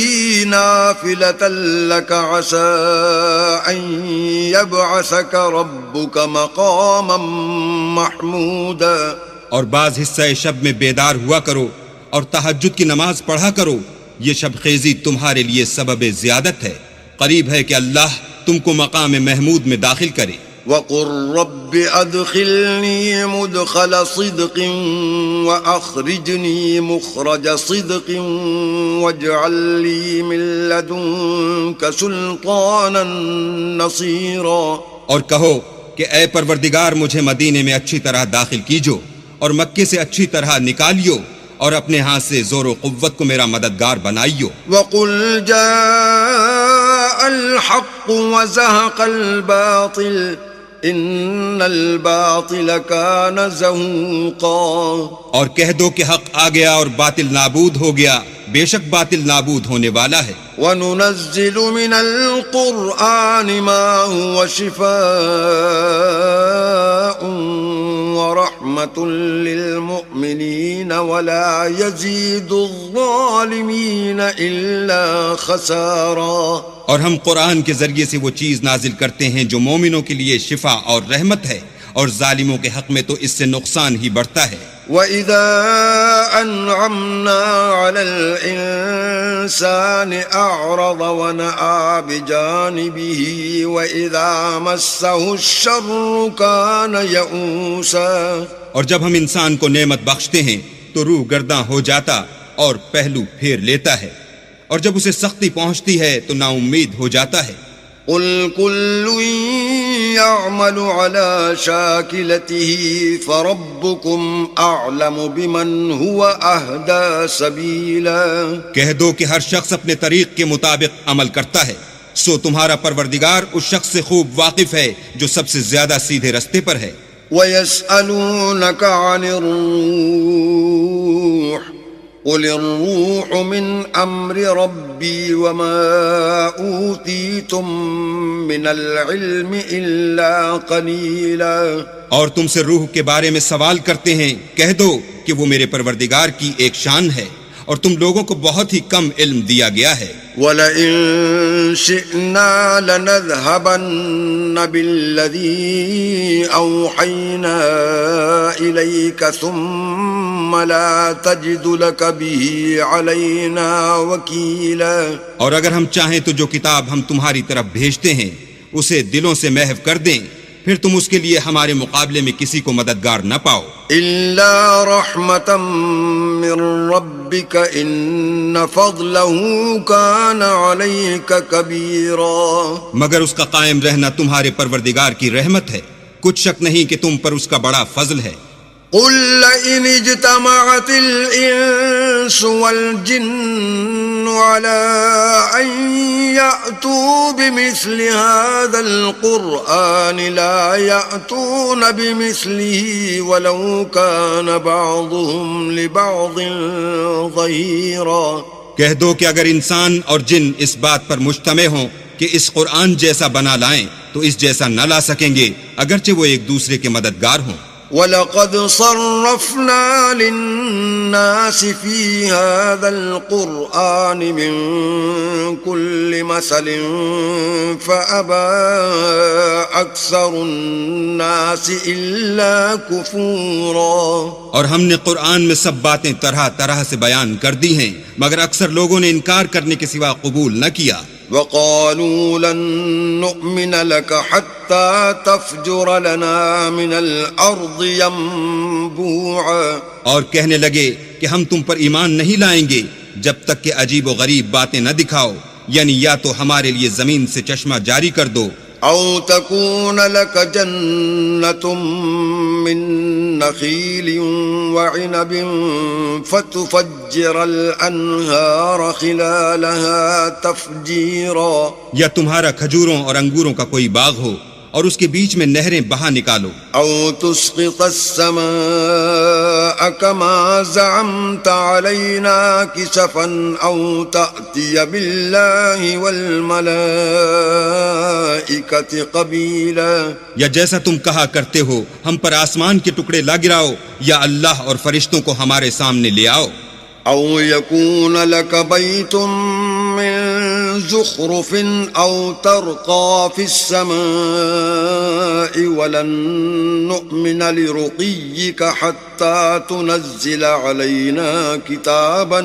نافلة لك عسى أن يبعثك ربك مقاما محمودا. اور بعض حصہ شب میں بیدار ہوا کرو اور تہجد کی نماز پڑھا کرو، یہ شب خیزی تمہارے لیے سبب زیادت ہے، قریب ہے کہ اللہ تم کو مقام محمود میں داخل کرے. وقل رب ادخلني مدخل صدق واخرجني مخرج صدق واجعل لي من لدنك سلطانا نصيرا. اور کہو کہ اے پروردگار مجھے مدینے میں اچھی طرح داخل کیجو اور مکے سے اچھی طرح نکالیو اور اپنے ہاتھ سے زور و قوت کو میرا مددگار بنائیو. وقل جاء الحق وزهق الباطل ان الباطل كان زهوقا. اور کہہ دو کہ حق آ گیا اور باطل نابود ہو گیا، بے شک باطل نابود ہونے والا ہے. وَنُنَزِّلُ مِنَ الْقُرْآنِ مَا هُوَ شِفَاءٌ وَرَحْمَةٌ لِّلْمُؤْمِنِينَ وَلَا يَزِيدُ الظَّالِمِينَ إِلَّا خَسَارًا. اور ہم قرآن کے ذریعے سے وہ چیز نازل کرتے ہیں جو مومنوں کے لیے شفا اور رحمت ہے، اور ظالموں کے حق میں تو اس سے نقصان ہی بڑھتا ہے. وَإِذَا أَنْعَمْنَا عَلَى الْإِنسَانِ أَعْرَضَ وَنَأَىٰ بِجَانِبِهِ وَإِذَا مَسَّهُ الشَّرُّ كَانَ يَئُوسًا. اور جب ہم انسان کو نعمت بخشتے ہیں تو روح گرداں ہو جاتا اور پہلو پھیر لیتا ہے، اور جب اسے سختی پہنچتی ہے تو نا امید ہو جاتا ہے. قُلْ كُلٌّ يَعْمَلُ عَلَى شَاكِلَتِهِ فَرَبُّكُمْ أَعْلَمُ بِمَنْ هُوَ أَهْدَىٰ سَبِيلًا. کہہ دو کہ ہر شخص اپنے طریق کے مطابق عمل کرتا ہے، سو تمہارا پروردگار اس شخص سے خوب واقف ہے جو سب سے زیادہ سیدھے رستے پر ہے. وَيَسْأَلُونَكَ عَنِ الرُّوحِ قُلِ الرُّوحُ مِنْ أَمْرِ رَبِّي وَمَا أُوتِيتُم مِّنَ الْعِلْمِ إِلَّا قَلِيلًا. اور تم سے روح کے بارے میں سوال کرتے ہیں، کہہ دو کہ وہ میرے پروردگار کی ایک شان ہے، اور تم لوگوں کو بہت ہی کم علم دیا گیا ہے. وَلَئِن شِئْنَا لَنَذْهَبَنَّ بِالَّذِي أَوْحَيْنَا إِلَيْكَ ثُمَّ لَا تَجِدُ لَكَ بِهِ عَلَيْنَا وَكِيلًا. اور اگر ہم چاہیں تو جو کتاب ہم تمہاری طرف بھیجتے ہیں اسے دلوں سے محو کر دیں، پھر تم اس کے لیے ہمارے مقابلے میں کسی کو مددگار نہ پاؤ. إِلَّا رَحْمَةً مِّن رَّبِّكَ إِنَّ فَضْلَهُ كَانَ عَلَيْكَ كَبِيرًا. مگر اس کا قائم رہنا تمہارے پروردگار کی رحمت ہے، کچھ شک نہیں کہ تم پر اس کا بڑا فضل ہے. قل لئن اجتمعت الإنس والجن على أن يأتوا بمثل هذا القرآن لا يأتون بمثله ولو كان بعضهم لبعض ظهيرا. کہہ دو کہ اگر انسان اور جن اس بات پر مجتمع ہوں کہ اس قرآن جیسا بنا لائیں تو اس جیسا نہ لا سکیں گے اگرچہ وہ ایک دوسرے کے مددگار ہوں. وَلَقَدْ صَرَّفْنَا لِلنَّاسِ فِي هَذَا الْقُرْآنِ مِنْ كُلِّ مَثَلٍ فَأَبَى أَكْثَرُ النَّاسِ إِلَّا كُفُورًا. اور ہم نے قرآن میں سب باتیں طرح طرح سے بیان کر دی ہیں مگر اکثر لوگوں نے انکار کرنے کے سوا قبول نہ کیا. وَقَالُوا لَن نُؤْمِنَ لَكَ حَتَّى تَفْجُرَ لَنَا مِنَ الْأَرْضِ يَنبُوعًا. اور کہنے لگے کہ ہم تم پر ایمان نہیں لائیں گے جب تک کہ عجیب و غریب باتیں نہ دکھاؤ، یعنی یا تو ہمارے لیے زمین سے چشمہ جاری کر دو، او تکون لک جنت من نخیل وعنب فتفجر الانہار خلالها تفجیرا. یا تمہارا کھجوروں اور انگوروں کا کوئی باغ ہو اور اس کے بیچ میں نہریں بہا نکالو. او تسقط السماء كما زعمت علينا كسفا او تأتي بالله والملائكة قبيلا. یا جیسا تم کہا کرتے ہو ہم پر آسمان کے ٹکڑے لا گراؤ یا اللہ اور فرشتوں کو ہمارے سامنے لے آؤ. او يكون لك بيت من زخرف او ترقى في السماء ولن نؤمن لرقيك حتى تنزل علينا كتابا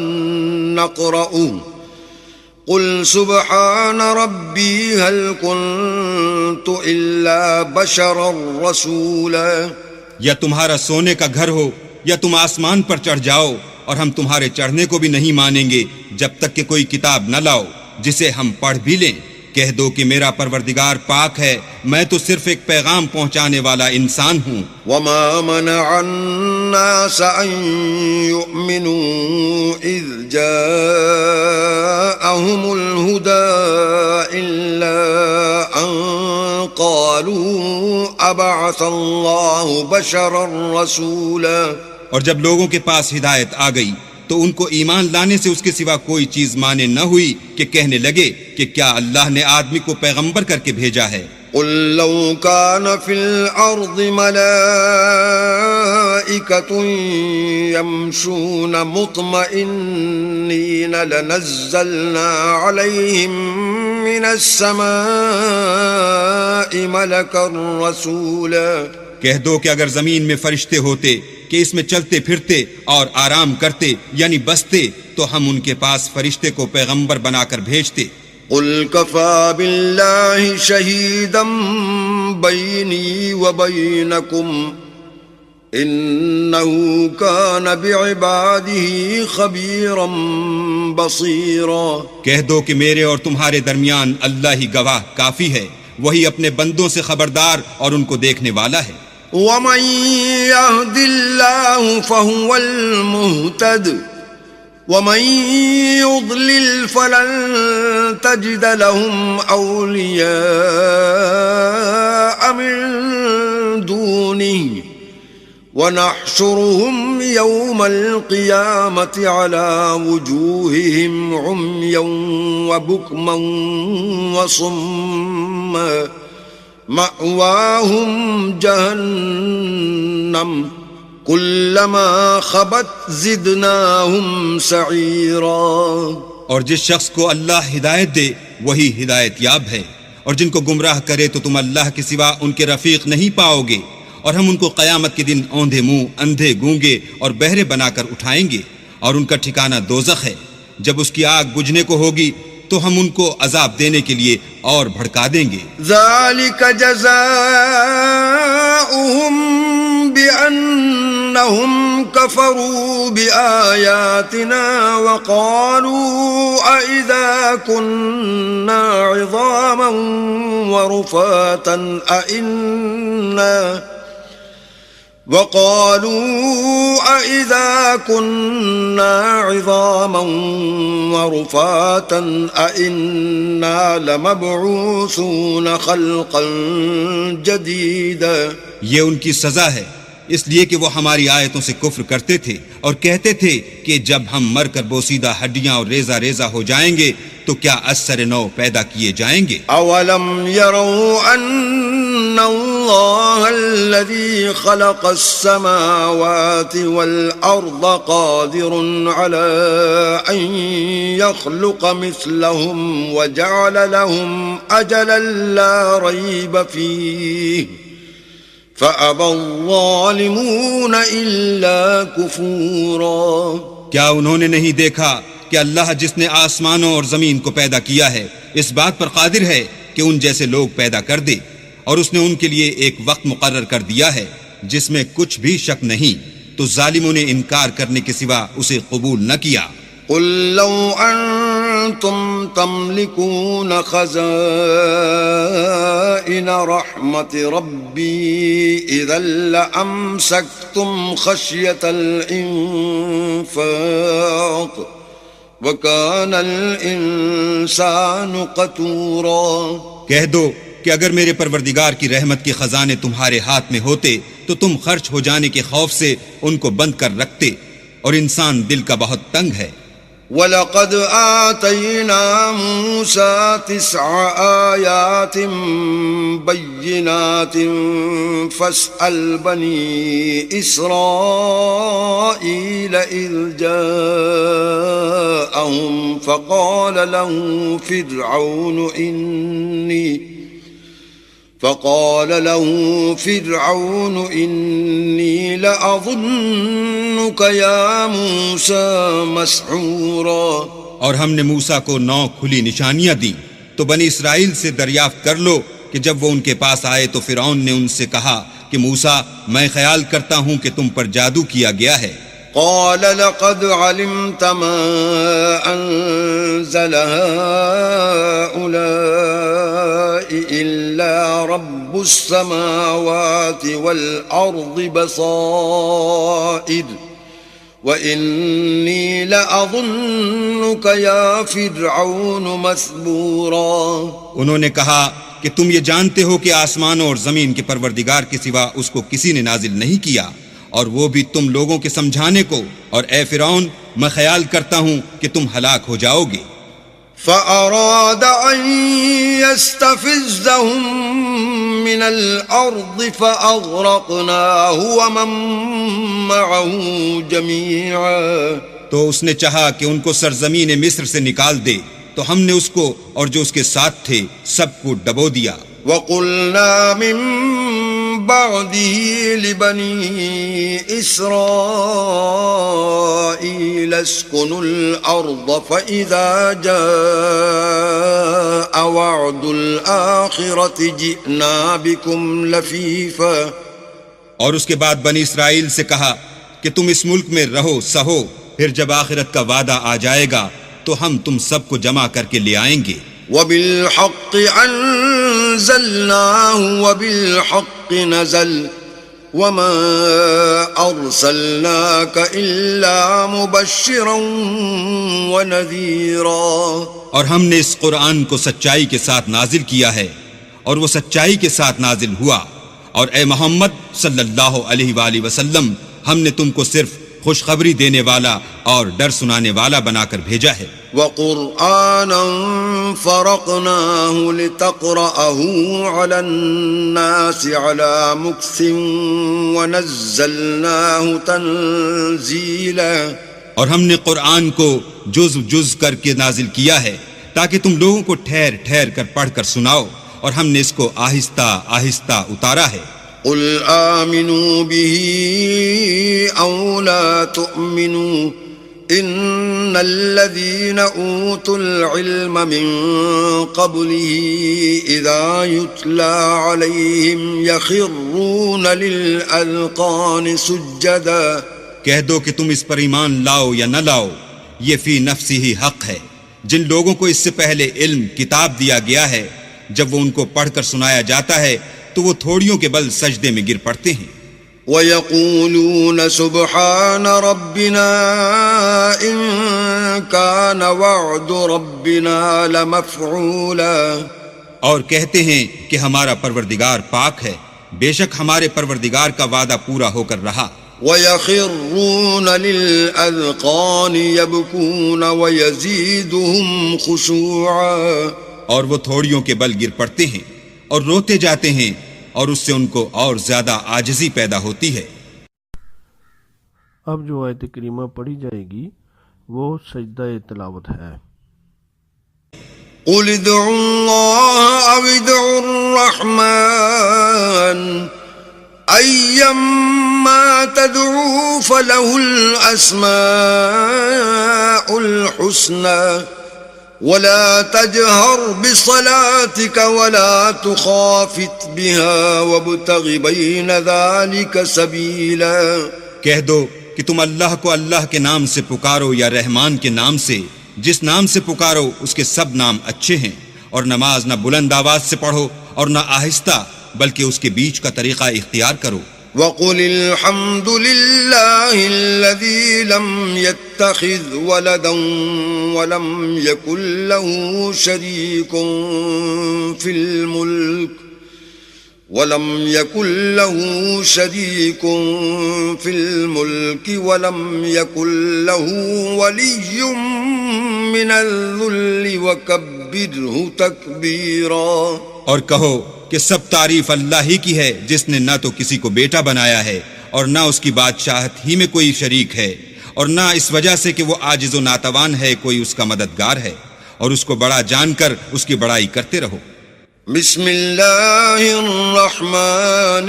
نقرأه قل سبحان ربي هل كنت إلا بشرا رسولا. یا تمہارا سونے کا گھر ہو یا تم آسمان پر چڑھ جاؤ اور ہم تمہارے چڑھنے کو بھی نہیں مانیں گے جب تک کہ کوئی کتاب نہ لاؤ جسے ہم پڑھ بھی لیں. کہہ دو کہ میرا پروردگار پاک ہے، میں تو صرف ایک پیغام پہنچانے والا انسان ہوں. وما منع الناس ان يؤمنوا اذ جاءهم الهدى الا ان قالوا ابعث الله بشرا رسولا. اور جب لوگوں کے پاس ہدایت آ گئی تو ان کو ایمان لانے سے اس کے سوا کوئی چیز مانے نہ ہوئی کہ کہنے لگے کہ کیا اللہ نے آدمی کو پیغمبر کر کے بھیجا ہے. قل لو كان في الارض ملائكة يمشون مطمئنين لنزلنا عليهم من السماء ملكا رسولا. کہہ دو کہ اگر زمین میں فرشتے ہوتے کہ اس میں چلتے پھرتے اور آرام کرتے یعنی بستے تو ہم ان کے پاس فرشتے کو پیغمبر بنا کر بھیجتے. قل کفى بالله شہیدا بینی وبینکم انه كان بعباده خبيرا بصيرا. کہہ دو کہ میرے اور تمہارے درمیان اللہ ہی گواہ کافی ہے، وہی اپنے بندوں سے خبردار اور ان کو دیکھنے والا ہے. ومن يهد الله فهو المهتد ومن يضلل فلن تجد لهم أولياء من دونه ونحشرهم يوم القيامة على وجوههم عميا وبكما وصما مأواهم جہنم کلما خبت زدناهم سعیرا. اور جس شخص کو اللہ ہدایت دے وہی ہدایت یاب ہے، اور جن کو گمراہ کرے تو تم اللہ کے سوا ان کے رفیق نہیں پاؤ گے. اور ہم ان کو قیامت کے دن اوندھے منہ اندھے گونگے اور بہرے بنا کر اٹھائیں گے، اور ان کا ٹھکانہ دوزخ ہے. جب اس کی آگ بجھنے کو ہوگی تو ہم ان کو عذاب دینے کے لیے اور بھڑکا دیں گے. ذالک جزاؤہم بأنہم کفروا بآیاتنا وقالوا أئذا كنا عظاما ورفاتا أئنا وقالوا أإذا كنا عظاما ورفاتا أإنا لمبعوثون خلقا جديدا. یہ ان کی سزا ہے، اس لیے کہ وہ ہماری آیتوں سے کفر کرتے تھے اور کہتے تھے کہ جب ہم مر کر بوسیدہ ہڈیاں اور ریزہ ریزہ ہو جائیں گے تو کیا اثر نو پیدا کیے جائیں گے؟ اولم يروا ان اللہ الذي خلق السماوات والارض قادر على ان يخلق مثلهم وجعل لهم اجلا لا ريب فيه فأبى الظالمون إلا كفورا. کیا انہوں نے نہیں دیکھا کہ اللہ جس نے آسمانوں اور زمین کو پیدا کیا ہے اس بات پر قادر ہے کہ ان جیسے لوگ پیدا کر دے، اور اس نے ان کے لیے ایک وقت مقرر کر دیا ہے جس میں کچھ بھی شک نہیں، تو ظالموں نے انکار کرنے کے سوا اسے قبول نہ کیا. قل لو أنتم تملكون خزائن رحمة ربي إذا لأمسكتم خشية الإنفاق وكان الإنسان قتورا. کہہ دو کہ اگر میرے پروردگار کی رحمت کے خزانے تمہارے ہاتھ میں ہوتے تو تم خرچ ہو جانے کے خوف سے ان کو بند کر رکھتے، اور انسان دل کا بہت تنگ ہے. وَلَقَدْ آتَيْنَا مُوسَى 9 آيَاتٍ بَيِّنَاتٍ فَاسْأَلْ بَنِي إِسْرَائِيلَ إِذْ جَاءَهُمْ فَقَالَ له فرعون إني لأظنك يا موسى مسحورا. اور ہم نے موسیٰ کو 9 کھلی نشانیاں دی، تو بنی اسرائیل سے دریافت کر لو کہ جب وہ ان کے پاس آئے تو فرعون نے ان سے کہا کہ موسیٰ میں خیال کرتا ہوں کہ تم پر جادو کیا گیا ہے. قال لقد علمت ما أنزل هؤلاء إلا رب السماوات والأرض بصائر وإني لأظنك يا فرعون مثبورا. انہوں نے کہا کہ تم یہ جانتے ہو کہ آسمانوں اور زمین کے پروردگار کے سوا اس کو کسی نے نازل نہیں کیا، اور وہ بھی تم لوگوں کے سمجھانے کو، اور اے فرعون میں خیال کرتا ہوں کہ تم ہلاک ہو جاؤ گے. فأراد أن يستفزهم من الأرض فأغرقناه ومن معه جميعا. تو اس نے چاہا کہ ان کو سرزمین مصر سے نکال دے، تو ہم نے اس کو اور جو اس کے ساتھ تھے سب کو ڈبو دیا. وَقُلْنَا مِن بَعْدِهِ لِبَنِي إِسْرَائِيلَ اسْكُنُوا الْأَرْضَ فَإِذَا جَاءَ وَعْدُ الْآخِرَةِ جِئْنَا بِكُمْ لَفِيفًا. اور اس کے بعد بنی اسرائیل سے کہا کہ تم اس ملک میں رہو سہو، پھر جب آخرت کا وعدہ آ جائے گا تو ہم تم سب کو جمع کر کے لے آئیں گے. وَبِالْحَقِّ أَنزَلْنَاهُ وَبِالْحَقِّ نَزَلَ وَمَا أَرْسَلْنَاكَ إِلَّا مُبَشِّرًا وَنَذِيرًا. اور ہم نے اس قرآن کو سچائی کے ساتھ نازل کیا ہے، اور وہ سچائی کے ساتھ نازل ہوا، اور اے محمد صلی اللہ علیہ وآلہ وسلم ہم نے تم کو صرف خوشخبری دینے والا اور ڈر سنانے والا بنا کر بھیجا ہے. وَقُرْآنًا فَرَقْنَاهُ لِتَقْرَأَهُ عَلَى النَّاسِ عَلَى مُكْثٍ وَنَزَّلْنَاهُ تَنزِيلًا. اور ہم نے قرآن کو جز جز کر کے نازل کیا ہے تاکہ تم لوگوں کو ٹھہر ٹھہر کر پڑھ کر سناؤ، اور ہم نے اس کو آہستہ آہستہ اتارا ہے. قُلْ آمِنُوا بِهِ أَوْ لَا تُؤْمِنُوا إِنَّ الَّذِينَ أُوتُوا الْعِلْمَ مِنْ قَبْلِهِ إِذَا يُتْلَى عَلَيْهِمْ يَخِرُّونَ لِلْأَذْقَانِ سُجَّدًا. کہہ دو کہ تم اس پر ایمان لاؤ یا نہ لاؤ، یہ فی نفسی ہی حق ہے. جن لوگوں کو اس سے پہلے علم کتاب دیا گیا ہے، جب وہ ان کو پڑھ کر سنایا جاتا ہے تو وہ تھوڑیوں کے بل سجدے میں گر پڑتے ہیں. وَيَقُولُونَ سُبْحَانَ رَبِّنَا إِن كَانَ وَعْدُ رَبِّنَا لَمَفْعُولًا، اور کہتے ہیں کہ ہمارا پروردگار پاک ہے، بے شک ہمارے پروردگار کا وعدہ پورا ہو کر رہا۔ وَيَخِرُّونَ لِلْأَذْقَانِ يَبْكُونَ وَيَزِيدُهُمْ خُشُوعًا، اور وہ تھوڑیوں کے بل گر پڑتے ہیں اور روتے جاتے ہیں، اور اس سے ان کو اور زیادہ عاجزی پیدا ہوتی ہے۔ اب جو آیت کریمہ پڑھی جائے گی وہ سجدہ تلاوت ہے۔ قُلِ ادْعُوا اللَّهَ أَوِ ادْعُوا الرَّحْمَنَ أَيَّمَّا تَدْعُوا فَلَهُ الْأَسْمَاءُ الْحُسْنَى وَلَا تَجْهَرْ بِصَلَاتِكَ وَلَا تُخَافِتْ بِهَا وَابْتَغِ بَيْنَ ذَلِكَ سَبِيلًا۔ کہہ دو کہ تم اللہ کو اللہ کے نام سے پکارو یا رحمان کے نام سے، جس نام سے پکارو اس کے سب نام اچھے ہیں، اور نماز نہ بلند آواز سے پڑھو اور نہ آہستہ، بلکہ اس کے بیچ کا طریقہ اختیار کرو۔ وَقُلِ الْحَمْدُ لِلَّهِ الَّذِي لَمْ يَتَّخِذْ وَلَدًا وَلَمْ يَكُنْ لَهُ شَرِيكٌ فِي الْمُلْكِ وَلَمْ يَكُنْ لَهُ وَلِيٌّ مِّنَ الذُّلِّ وَكَبِّرْهُ تَكْبِيرًا۔ اور کہو کہ سب تعریف اللہ ہی کی ہے، جس نے نہ تو کسی کو بیٹا بنایا ہے اور نہ اس کی بادشاہت ہی میں کوئی شریک ہے، اور نہ اس وجہ سے کہ وہ عاجز و ناتوان ہے کوئی اس کا مددگار ہے، اور اس کو بڑا جان کر اس کی بڑائی کرتے رہو۔ بسم اللہ الرحمن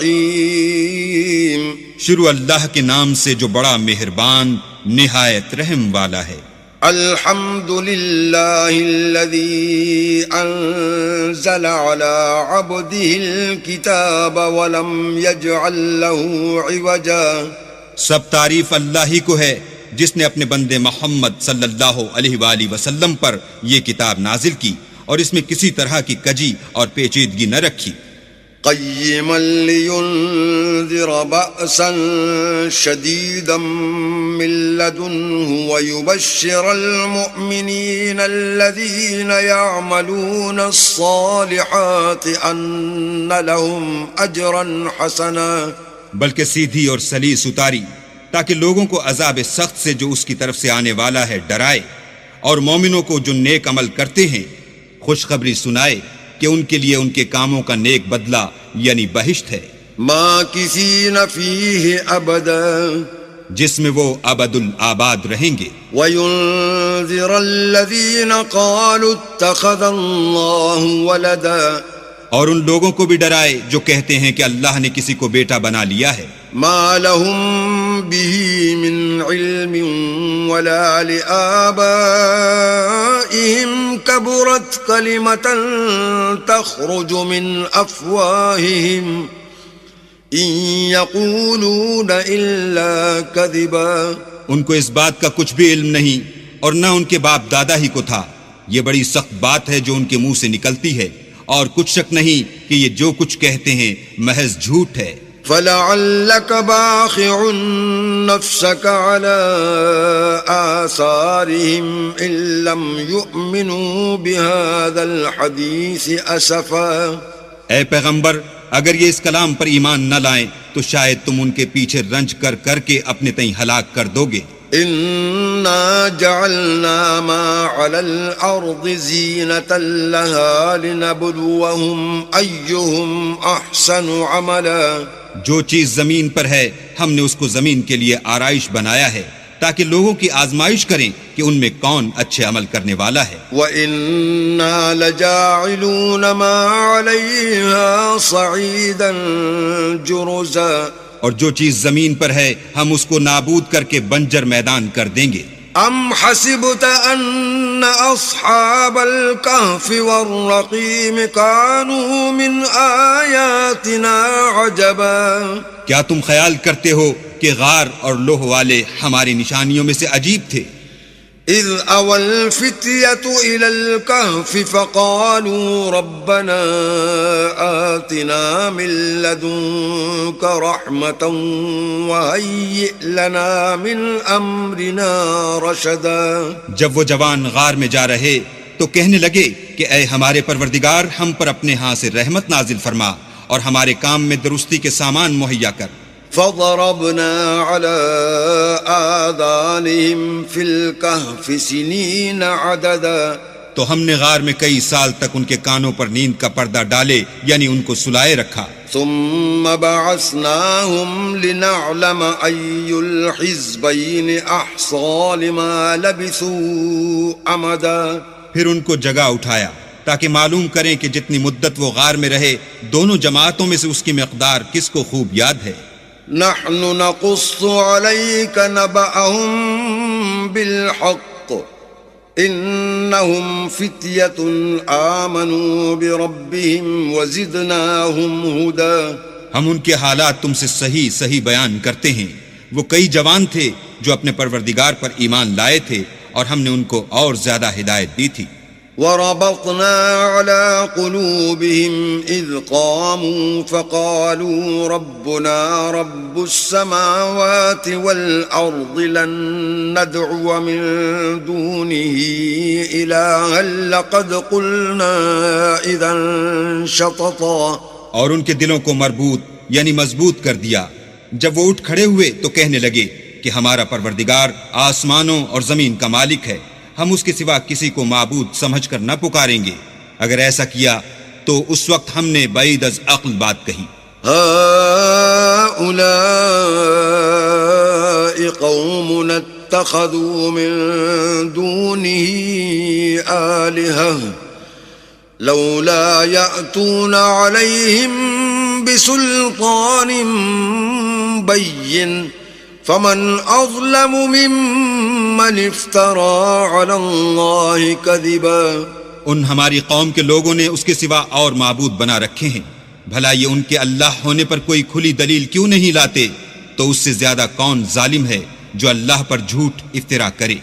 الرحیم، شروع اللہ کے نام سے جو بڑا مہربان نہایت رحم والا ہے۔ الحمد للہ الذی انزل على عبده الكتاب ولم يجعل له عوجا، سب تعریف اللہ ہی کو ہے جس نے اپنے بندے محمد صلی اللہ علیہ وآلہ وسلم پر یہ کتاب نازل کی اور اس میں کسی طرح کی کجی اور پیچیدگی نہ رکھی۔ قیما لینذر بأسا شدیدا من لدنه ویبشر المؤمنین الذین یعملون الصالحات ان لهم اجرا حسنا، بلکہ سیدھی اور سلیس اتاری تاکہ لوگوں کو عذاب سخت سے جو اس کی طرف سے آنے والا ہے ڈرائے، اور مومنوں کو جو نیک عمل کرتے ہیں خوشخبری سنائے کہ ان کے لیے ان کے کاموں کا نیک بدلہ یعنی بہشت ہے، ماکثین فیہ ابدا، جس میں وہ ابد الآباد رہیں گے، وینذر الذین قالوا اتخذ اللہ ولدا، اور ان لوگوں کو بھی ڈرائے جو کہتے ہیں کہ اللہ نے کسی کو بیٹا بنا لیا ہے، ما لهم به من علم ولا لآبائهم كبرت كلمة تخرج من أفواههم إن يقولون إلا كذبا، ان کو اس بات کا کچھ بھی علم نہیں اور نہ ان کے باپ دادا ہی کو تھا، یہ بڑی سخت بات ہے جو ان کے منہ سے نکلتی ہے، اور کچھ شک نہیں کہ یہ جو کچھ کہتے ہیں محض جھوٹ ہے۔ فَلَعَلَّكَ بَاخِعٌ نَفْسَكَ عَلَىٰ آثَارِهِمْ إِن لَّمْ يُؤْمِنُوا بِهَذَا الْحَدِيثِ أَسَفًا، اے پیغمبر اگر یہ اس کلام پر ایمان نہ لائیں تو شاید تم ان کے پیچھے رنج کر کر کے اپنے تئیں ہلاک کر دو گے۔ إِنَّا جَعَلْنَا مَا عَلَى الْأَرْضِ زِينَةً لَهَا لِنَبْلُوَهُمْ أَيُّهُمْ أَحْسَنُ عَمَلًا، جو چیز زمین پر ہے ہم نے اس کو زمین کے لیے آرائش بنایا ہے تاکہ لوگوں کی آزمائش کریں کہ ان میں کون اچھے عمل کرنے والا ہے۔ وَإِنَّا لَجَاعِلُونَ مَا عَلَيْهَا صَعِيدًا جُرُزًا، اور جو چیز زمین پر ہے ہم اس کو نابود کر کے بنجر میدان کر دیں گے۔ ام حسبت ان اصحاب الكهف والرقیم كانوا من آیاتنا عجبا، کیا تم خیال کرتے ہو کہ غار اور لوح والے ہماری نشانیوں میں سے عجیب تھے؟ إذ أوى الفتية إلى الكهف فقالوا ربنا آتنا من لدنك رحمة وهيئ لنا من أمرنا رشدا. جب وہ جوان غار میں جا رہے تو کہنے لگے کہ اے ہمارے پروردگار، ہم پر اپنے ہاں سے رحمت نازل فرما اور ہمارے کام میں درستی کے سامان مہیا کر. فضربنا على آذانهم في الكهف سنين عددا. تو ہم نے غار میں کئی سال تک ان کے کانوں پر نیند کا پردہ ڈالے، یعنی ان کو سلائے رکھا. ثم بعثناهم لنعلم أي الحزبين أحصى لما لبثوا أمدا. پھر ان کو جگہ اٹھایا تاکہ معلوم کریں کہ جتنی مدت وہ غار میں رہے دونوں جماعتوں میں سے اس کی مقدار کس کو خوب یاد ہے. نحن نقص عليك نبأهم بالحق إنهم فتية آمنوا بربهم وزدناهم هدى. ہم ان کے حالات تم سے صحیح بیان کرتے ہیں. وہ کئی جوان تھے جو اپنے پروردگار پر ایمان لائے تھے اور ہم نے ان کو اور زیادہ ہدایت دی تھی. وربطنا على قلوبهم إذ قاموا فقالوا ربنا رب السماوات والأرض لن ندعو من دونه إلها لقد قلنا إذا شططا. اور ان کے دلوں کو مربوط یعنی مضبوط کر دیا. جب وہ اٹھ کھڑے ہوئے تو کہنے لگے کہ ہمارا پروردگار آسمانوں اور زمین کا مالک ہے، ہم اس کے سوا کسی کو معبود سمجھ کر نہ پکاریں گے. اگر ایسا کیا تو اس وقت ہم نے بعید از عقل بات کہی. هؤلاء قوم اتخذوا من دونه آلهة لولا يأتون عليهم بسلطان بين فمن أظلم ممن افترى على الله كذبا. ان ہماری قوم کے لوگوں نے اس کے سوا اور معبود بنا رکھے ہیں. بھلا یہ ان کے اللہ ہونے پر کوئی کھلی دلیل کیوں نہیں لاتے؟ تو اس سے زیادہ کون ظالم ہے جو اللہ پر جھوٹ افترا کرے.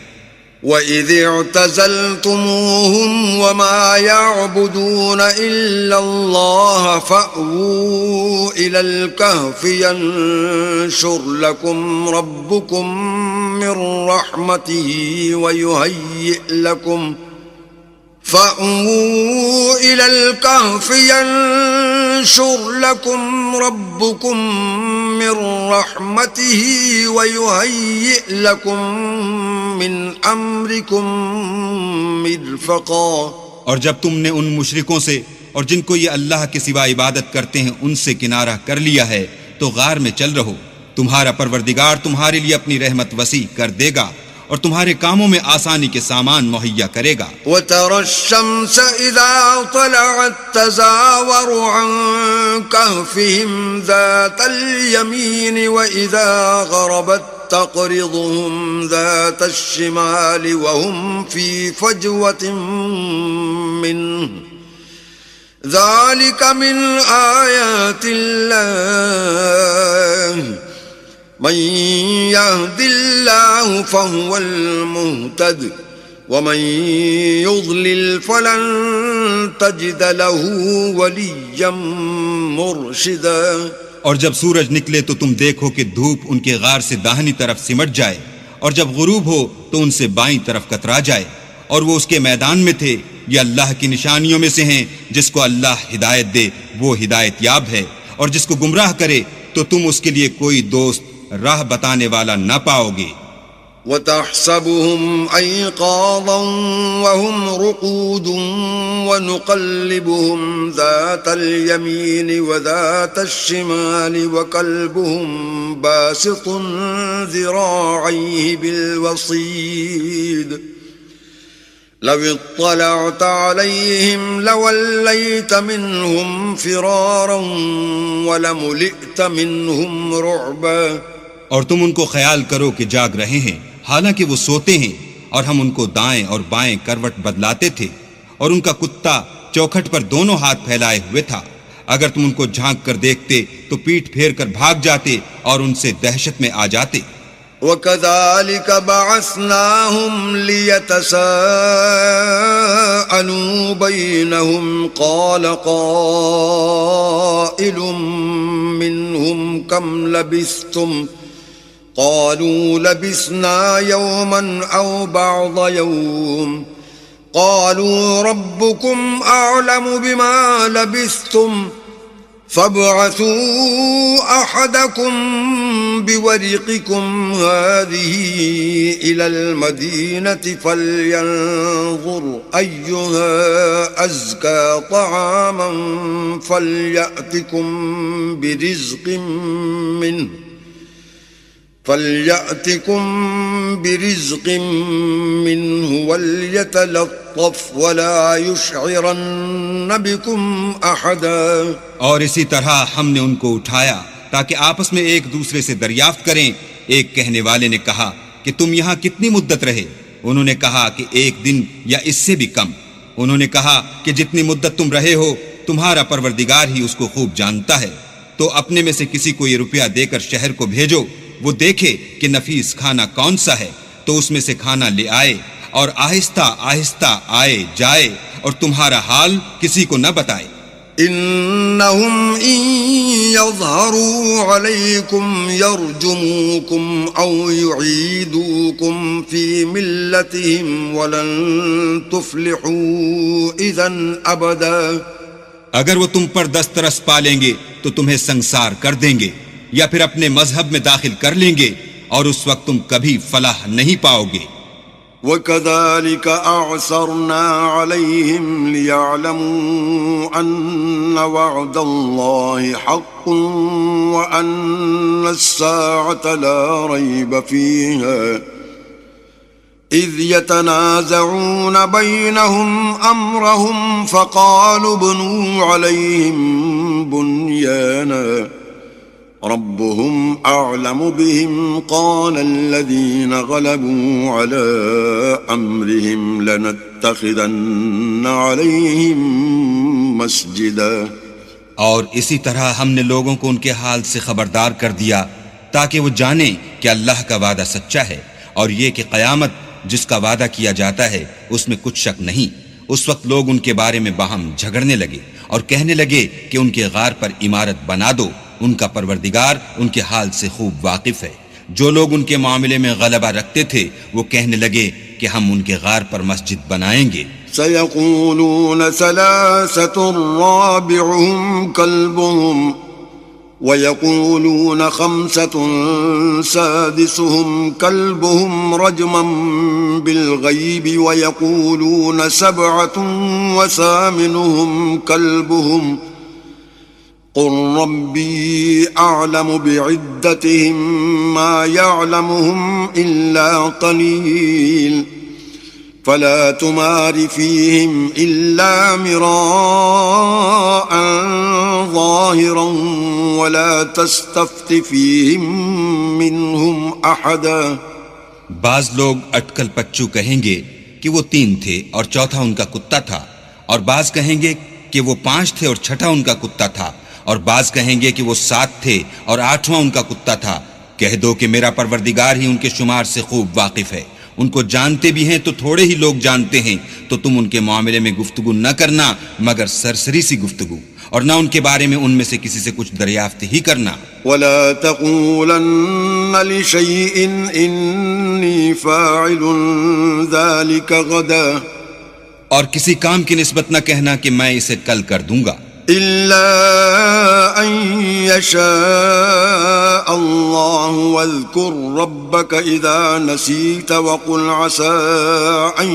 وَإِذِ اعْتَزَلْتُمُوهُمْ وَمَا يَعْبُدُونَ إِلَّا اللَّهَ فَأْوُوا إِلَى الْكَهْفِ يَنشُرْ لَكُمْ رَبُّكُمْ مِنْ رَحْمَتِهِ وَيُهَيِّئْ لَكُمْ فَأْوُوا إِلَى الْكَهْفِ يَنشُرْ لَكُمْ رَبُّكُمْ مِنْ رَحْمَتِهِ وَيُهَيِّئْ لَكُمْ مِنْ أَمْرِكُمْ مِرْفَقًا. اور جب تم نے ان مشرکوں سے اور جن کو یہ اللہ کے سوا عبادت کرتے ہیں ان سے کنارہ کر لیا ہے تو غار میں چل رہو. تمہارا پروردگار تمہارے لیے اپنی رحمت وسیع کر دے گا اور تمہارے کاموں میں آسانی کے سامان مہیا کرے گا. وَتَرَى الشَّمْسَ إِذَا طَلَعَتْ تَزَاوَرُ عَنْ كَهْفِهِمْ ذَاتَ الْيَمِينِ وَإِذَا غَرَبَتْ تَقْرِضُهُمْ ذَاتَ الشِّمَالِ وَهُمْ فِي فَجْوَةٍ مِّنْهُ ذَلِكَ مِنْ آيَاتِ اللَّهِ من يهد الله فهو المهتد ومن يضلل فلن تجد له وليا مرشدا. اور جب سورج نکلے تو تم دیکھو کہ دھوپ ان کے غار سے داہنی طرف سمٹ جائے اور جب غروب ہو تو ان سے بائیں طرف کترا جائے اور وہ اس کے میدان میں تھے. یہ اللہ کی نشانیوں میں سے ہیں. جس کو اللہ ہدایت دے وہ ہدایت یاب ہے اور جس کو گمراہ کرے تو تم اس کے لیے کوئی دوست راہ بتانے والا نہ پاؤ گے. وَتَحْسَبُهُمْ أَيْقَاظًا وَهُمْ رُقُودٌ وَنُقَلِّبُهُمْ ذَاتَ الْيَمِينِ وَذَاتَ الشِّمَالِ وَكَلْبُهُمْ بَاسِطٌ ذِرَاعَيْهِ بِالْوَصِيدِ لَوِ اطَّلَعْتَ عَلَيْهِمْ لَوَلَّيْتَ مِنْهُمْ فِرَارًا وَلَمُلِئْتَ مِنْهُمْ رُعْبًا. اور تم ان کو خیال کرو کہ جاگ رہے ہیں حالانکہ وہ سوتے ہیں اور ہم ان کو دائیں اور بائیں کروٹ بدلاتے تھے اور ان کا کتا چوکھٹ پر دونوں ہاتھ پھیلائے ہوئے تھا. اگر تم ان کو جھانک کر دیکھتے تو پیٹھ پھیر کر بھاگ جاتے اور ان سے دہشت میں آ جاتے. وكذلك بعثناهم ليتساءلوا بينهم قال قائل منهم كم لبثتم قالوا لبثنا يوما أو بعض يوم قالوا ربكم أعلم بما لبثتم فابعثوا أحدكم بورقكم هذه إلى المدينة فلينظر أيها أزكى طعاما فليأتكم برزق منه وليتلطف ولا يشعرن بكم أحدا. اور اسی طرح ہم نے ان کو اٹھایا تاکہ آپس میں ایک دوسرے سے دریافت کریں. ایک کہنے والے نے کہا کہ تم یہاں کتنی مدت رہے؟ انہوں نے کہا کہ ایک دن یا اس سے بھی کم. انہوں نے کہا کہ جتنی مدت تم رہے ہو تمہارا پروردگار ہی اس کو خوب جانتا ہے. تو اپنے میں سے کسی کو یہ روپیہ دے کر شہر کو بھیجو، وہ دیکھے کہ نفیس کھانا کون سا ہے تو اس میں سے کھانا لے آئے، اور آہستہ آہستہ آئے جائے اور تمہارا حال کسی کو نہ بتائے. إنهم إن يظهروا عليكم يرجموكم أو يعيدوكم في ملتهم ولن تفلحوا إذن أبدا. اگر وہ تم پر دسترس پا لیں گے تو تمہیں سنسار کر دیں گے یا پھر اپنے مذہب میں داخل کر لیں گے، اور اس وقت تم کبھی فلاح نہیں پاؤ گے. وَكَذَلِكَ أَعْثَرْنَا عَلَيْهِمْ لِيَعْلَمُوا أَنَّ وَعْدَ اللَّهِ حَقٌّ وَأَنَّ السَّاعَةَ لَا رَيْبَ فِيهَا إِذْ يَتَنَازَعُونَ بَيْنَهُمْ أَمْرَهُمْ فَقَالُوا ابْنُوا عَلَيْهِمْ بُنْيَانًا ربهم أعلم بهم قال الذين غلبوا على أمرهم لنتخذن عليهم مسجدا. اور اسی طرح ہم نے لوگوں کو ان کے حال سے خبردار کر دیا تاکہ وہ جانیں کہ اللہ کا وعدہ سچا ہے، اور یہ کہ قیامت جس کا وعدہ کیا جاتا ہے اس میں کچھ شک نہیں. اس وقت لوگ ان کے بارے میں باہم جھگڑنے لگے اور کہنے لگے کہ ان کے غار پر عمارت بنا دو. ان کا پروردگار ان کے حال سے خوب واقف ہے. جو لوگ ان کے معاملے میں غلبہ رکھتے تھے وہ کہنے لگے کہ ہم ان کے غار پر مسجد بنائیں گے. سيقولون ثلاثة رابعهم كلبهم ويقولون خمسة سادسهم كلبهم رجما بالغيب ويقولون سبعة وثامنهم كلبهم قل ربي أعلم بعدتهم ما يعلمهم إلا قليل فلا تمار فيهم إلا مراء ظاهرا ولا تستفت فيهم منهم أحدا. بعض لوگ اٹکل پچو کہیں گے کہ وہ 3 تھے اور چوتھا ان کا کتا تھا، اور بعض کہیں گے کہ وہ 5 تھے اور چھٹا ان کا کتا تھا، اور بعض کہیں گے کہ وہ 7 تھے اور 8واں ان کا کتا تھا. کہہ دو کہ میرا پروردگار ہی ان کے شمار سے خوب واقف ہے. ان کو جانتے بھی ہیں تو تھوڑے ہی لوگ جانتے ہیں، تو تم ان کے معاملے میں گفتگو نہ کرنا مگر سرسری سی گفتگو، اور نہ ان کے بارے میں ان میں سے کسی سے کچھ دریافت ہی کرنا. ولا تقولن لشيء إني فاعل ذلك غدا، اور کسی کام کی نسبت نہ کہنا کہ میں اسے کل کر دوں گا، إلا أن يشاء الله. واذكر ربك إذا نسيت وقل عسى أن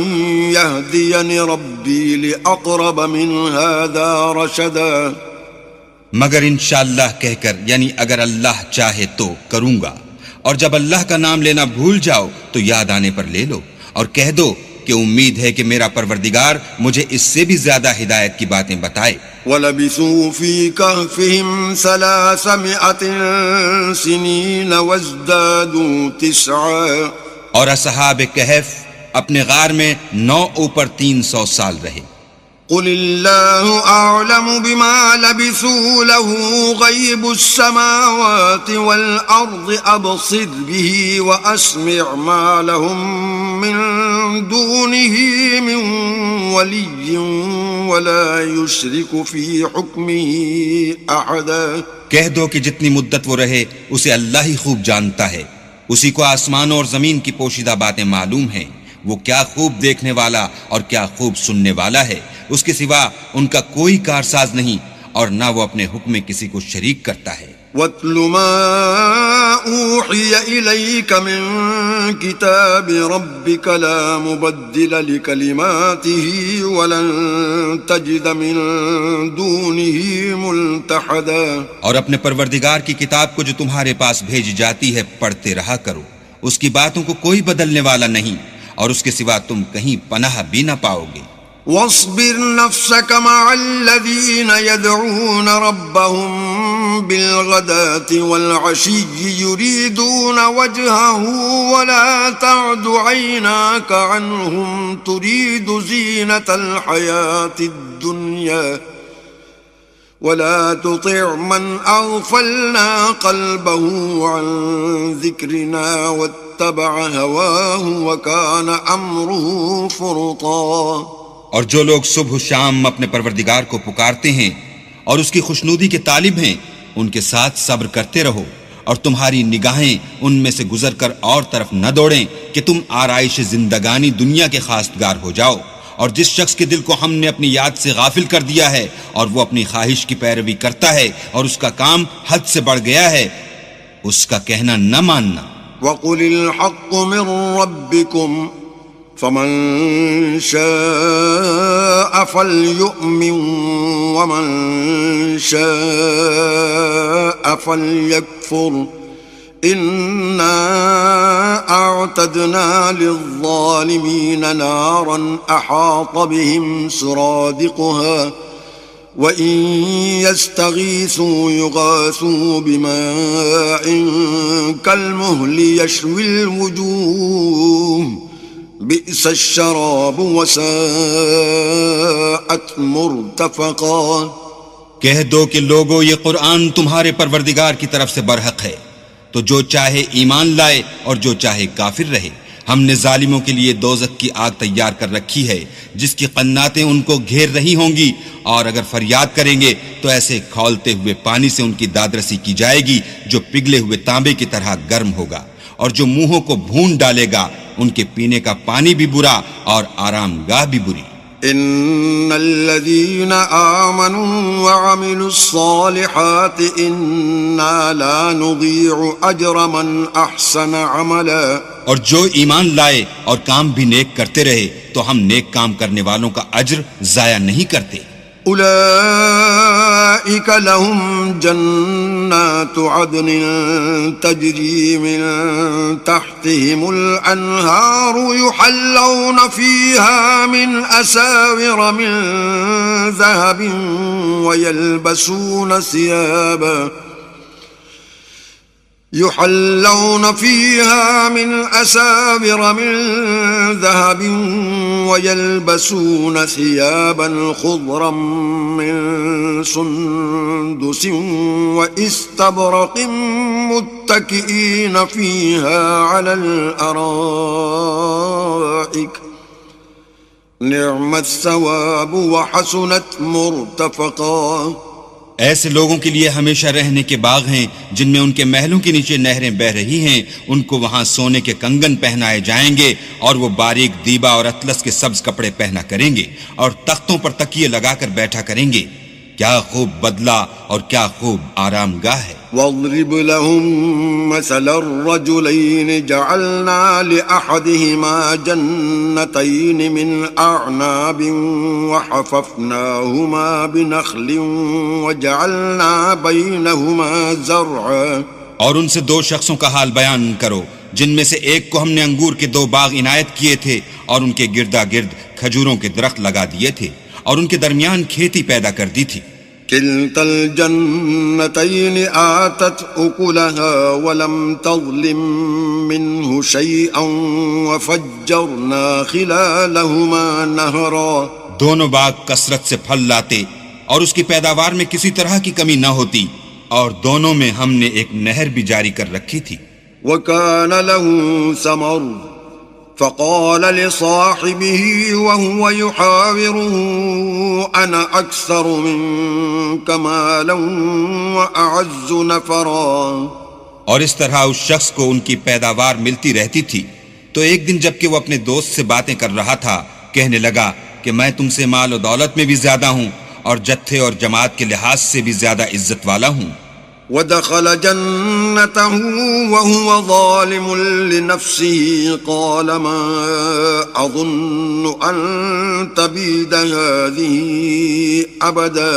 يهديني ربي لأقرب من هذا رشدا. مگر انشاءاللہ کہہ کر، یعنی اگر اللہ چاہے تو کروں گا، اور جب اللہ کا نام لینا بھول جاؤ تو یاد آنے پر لے لو، اور کہہ دو کہ امید ہے کہ میرا پروردگار مجھے اس سے بھی زیادہ ہدایت کی باتیں بتائے. وَلَبِثُوا فِي كَهْفِهِمْ 300 سِنِينَ وَازْدَادُوا 9. اور اصحاب کہف اپنے غار میں 9 اوپر 300 سال رہے. قل الله أعلم بما لبثوا له غيب السماوات والأرض أبصر به وأسمع ما لهم من دونه من ولي ولا يشرك في حكمه أحدا. کہہ دو کہ جتنی مدت وہ رہے اسے اللہ ہی خوب جانتا ہے. اسی کو آسمانوں اور زمین کی پوشیدہ باتیں معلوم ہیں. وہ کیا خوب دیکھنے والا اور کیا خوب سننے والا ہے. اس کے سوا ان کا کوئی کارساز نہیں اور نہ وہ اپنے حکم میں کسی کو شریک کرتا ہے. وَاتْلُ مَا أُوحِيَ إِلَيْكَ مِن كِتَابِ رَبِّكَ لَا مُبَدِّلَ لِكَلِمَاتِهِ وَلَن تَجِدَ مِن دُونِهِ مُلْتَحَدًا. اور اپنے پروردگار کی کتاب کو جو تمہارے پاس بھیجی جاتی ہے پڑھتے رہا کرو. اس کی باتوں کو کوئی بدلنے والا نہیں اور اس کے سوا تم کہیں پناہ بھی نہ پاؤ گے. واصبر نفسك مع الذين يدعون ربهم بالغداة والعشي يريدون وجهه ولا تعد عيناك عنهم تريد زينة الحياة الدنيا ولا تطع من أغفلنا قلبه عن ذكرنا واتبع هواه وكان أمره فرطا. اور جو لوگ صبح و شام اپنے پروردگار کو پکارتے ہیں اور اس کی خوشنودی کے طالب ہیں ان کے ساتھ صبر کرتے رہو اور تمہاری نگاہیں ان میں سے گزر کر اور طرف نہ دوڑیں کہ تم آرائش زندگانی دنیا کے خواستگار ہو جاؤ. اور جس شخص کے دل کو ہم نے اپنی یاد سے غافل کر دیا ہے اور وہ اپنی خواہش کی پیروی کرتا ہے اور اس کا کام حد سے بڑھ گیا ہے اس کا کہنا نہ ماننا. وَقُلِ الْحَقُّ مِن رَبِّكُمْ فمن شاء فليؤمن ومن شاء فليكفر إنا أعتدنا للظالمين نارا أحاط بهم سرادقها وإن يستغيثوا يغاثوا بماء كالمهل يشوي الوجوه بئس الشراب وساءت مرتفقا. کہہ دو کہ لوگو یہ قرآن تمہارے پروردگار کی طرف سے برحق ہے تو جو چاہے ایمان لائے اور جو چاہے کافر رہے. ہم نے ظالموں کے لیے دوزخ کی آگ تیار کر رکھی ہے جس کی قناتیں ان کو گھیر رہی ہوں گی اور اگر فریاد کریں گے تو ایسے کھولتے ہوئے پانی سے ان کی دادرسی کی جائے گی جو پگھلے ہوئے تانبے کی طرح گرم ہوگا. اور جو منہوں کو بھون ڈالے گا ان کے پینے کا پانی بھی برا اور آرام گاہ بھی بری. ان الذين آمنوا وعملوا الصالحات انا لا نضيع اجر من احسن عملا. اور جو ایمان لائے اور کام بھی نیک کرتے رہے تو ہم نیک کام کرنے والوں کا اجر ضائع نہیں کرتے. أولئك لهم جنات عدن تجري من تحتهم الأنهار يحلون فيها من أساور من ذهب ويلبسون ثيابا يحلون فيها من أساور من ذهب ويلبسون ثيابا خضرا من سندس وإستبرق متكئين فيها على الأرائك نعم الثواب وحسنت مرتفقا. ایسے لوگوں کے لیے ہمیشہ رہنے کے باغ ہیں جن میں ان کے محلوں کے نیچے نہریں بہ رہی ہیں. ان کو وہاں سونے کے کنگن پہنائے جائیں گے اور وہ باریک دیبا اور اطلس کے سبز کپڑے پہنا کریں گے اور تختوں پر تکیے لگا کر بیٹھا کریں گے. کیا خوب بدلہ اور کیا خوب آرام گاہ ہے. واضرب لهم مثل الرجلين جعلنا لأحدهما جنتين من أعناب وحففناهما بنخل وجعلنا بينهما زرعا. اور ان سے دو شخصوں کا حال بیان کرو جن میں سے ایک کو ہم نے انگور کے 2 باغ عنایت کیے تھے اور ان کے گردا گرد کھجوروں کے درخت لگا دیے تھے اور ان کے درمیان کھیتی پیدا کر دی تھی. كلتا الجنتين آتت أكلها ولم تظلم منه شيئا وفجرنا خلالهما نهرا. دونوں باغ کثرت سے پھل لاتے اور اس کی پیداوار میں کسی طرح کی کمی نہ ہوتی، اور دونوں میں ہم نے ایک نہر بھی جاری کر رکھی تھی۔ وكان له ثمر فقال لصاحبه وهو يحاوره أنا أكثر منك مالا وأعز نفرا۔ اور اس طرح اس شخص کو ان کی پیداوار ملتی رہتی تھی، تو ایک دن جب کہ وہ اپنے دوست سے باتیں کر رہا تھا، کہنے لگا کہ میں تم سے مال و دولت میں بھی زیادہ ہوں اور جتھے اور جماعت کے لحاظ سے بھی زیادہ عزت والا ہوں۔ ودخل جنته وهو ظالم لنفسه قال ما أظن أن تبيد هذه أبدا۔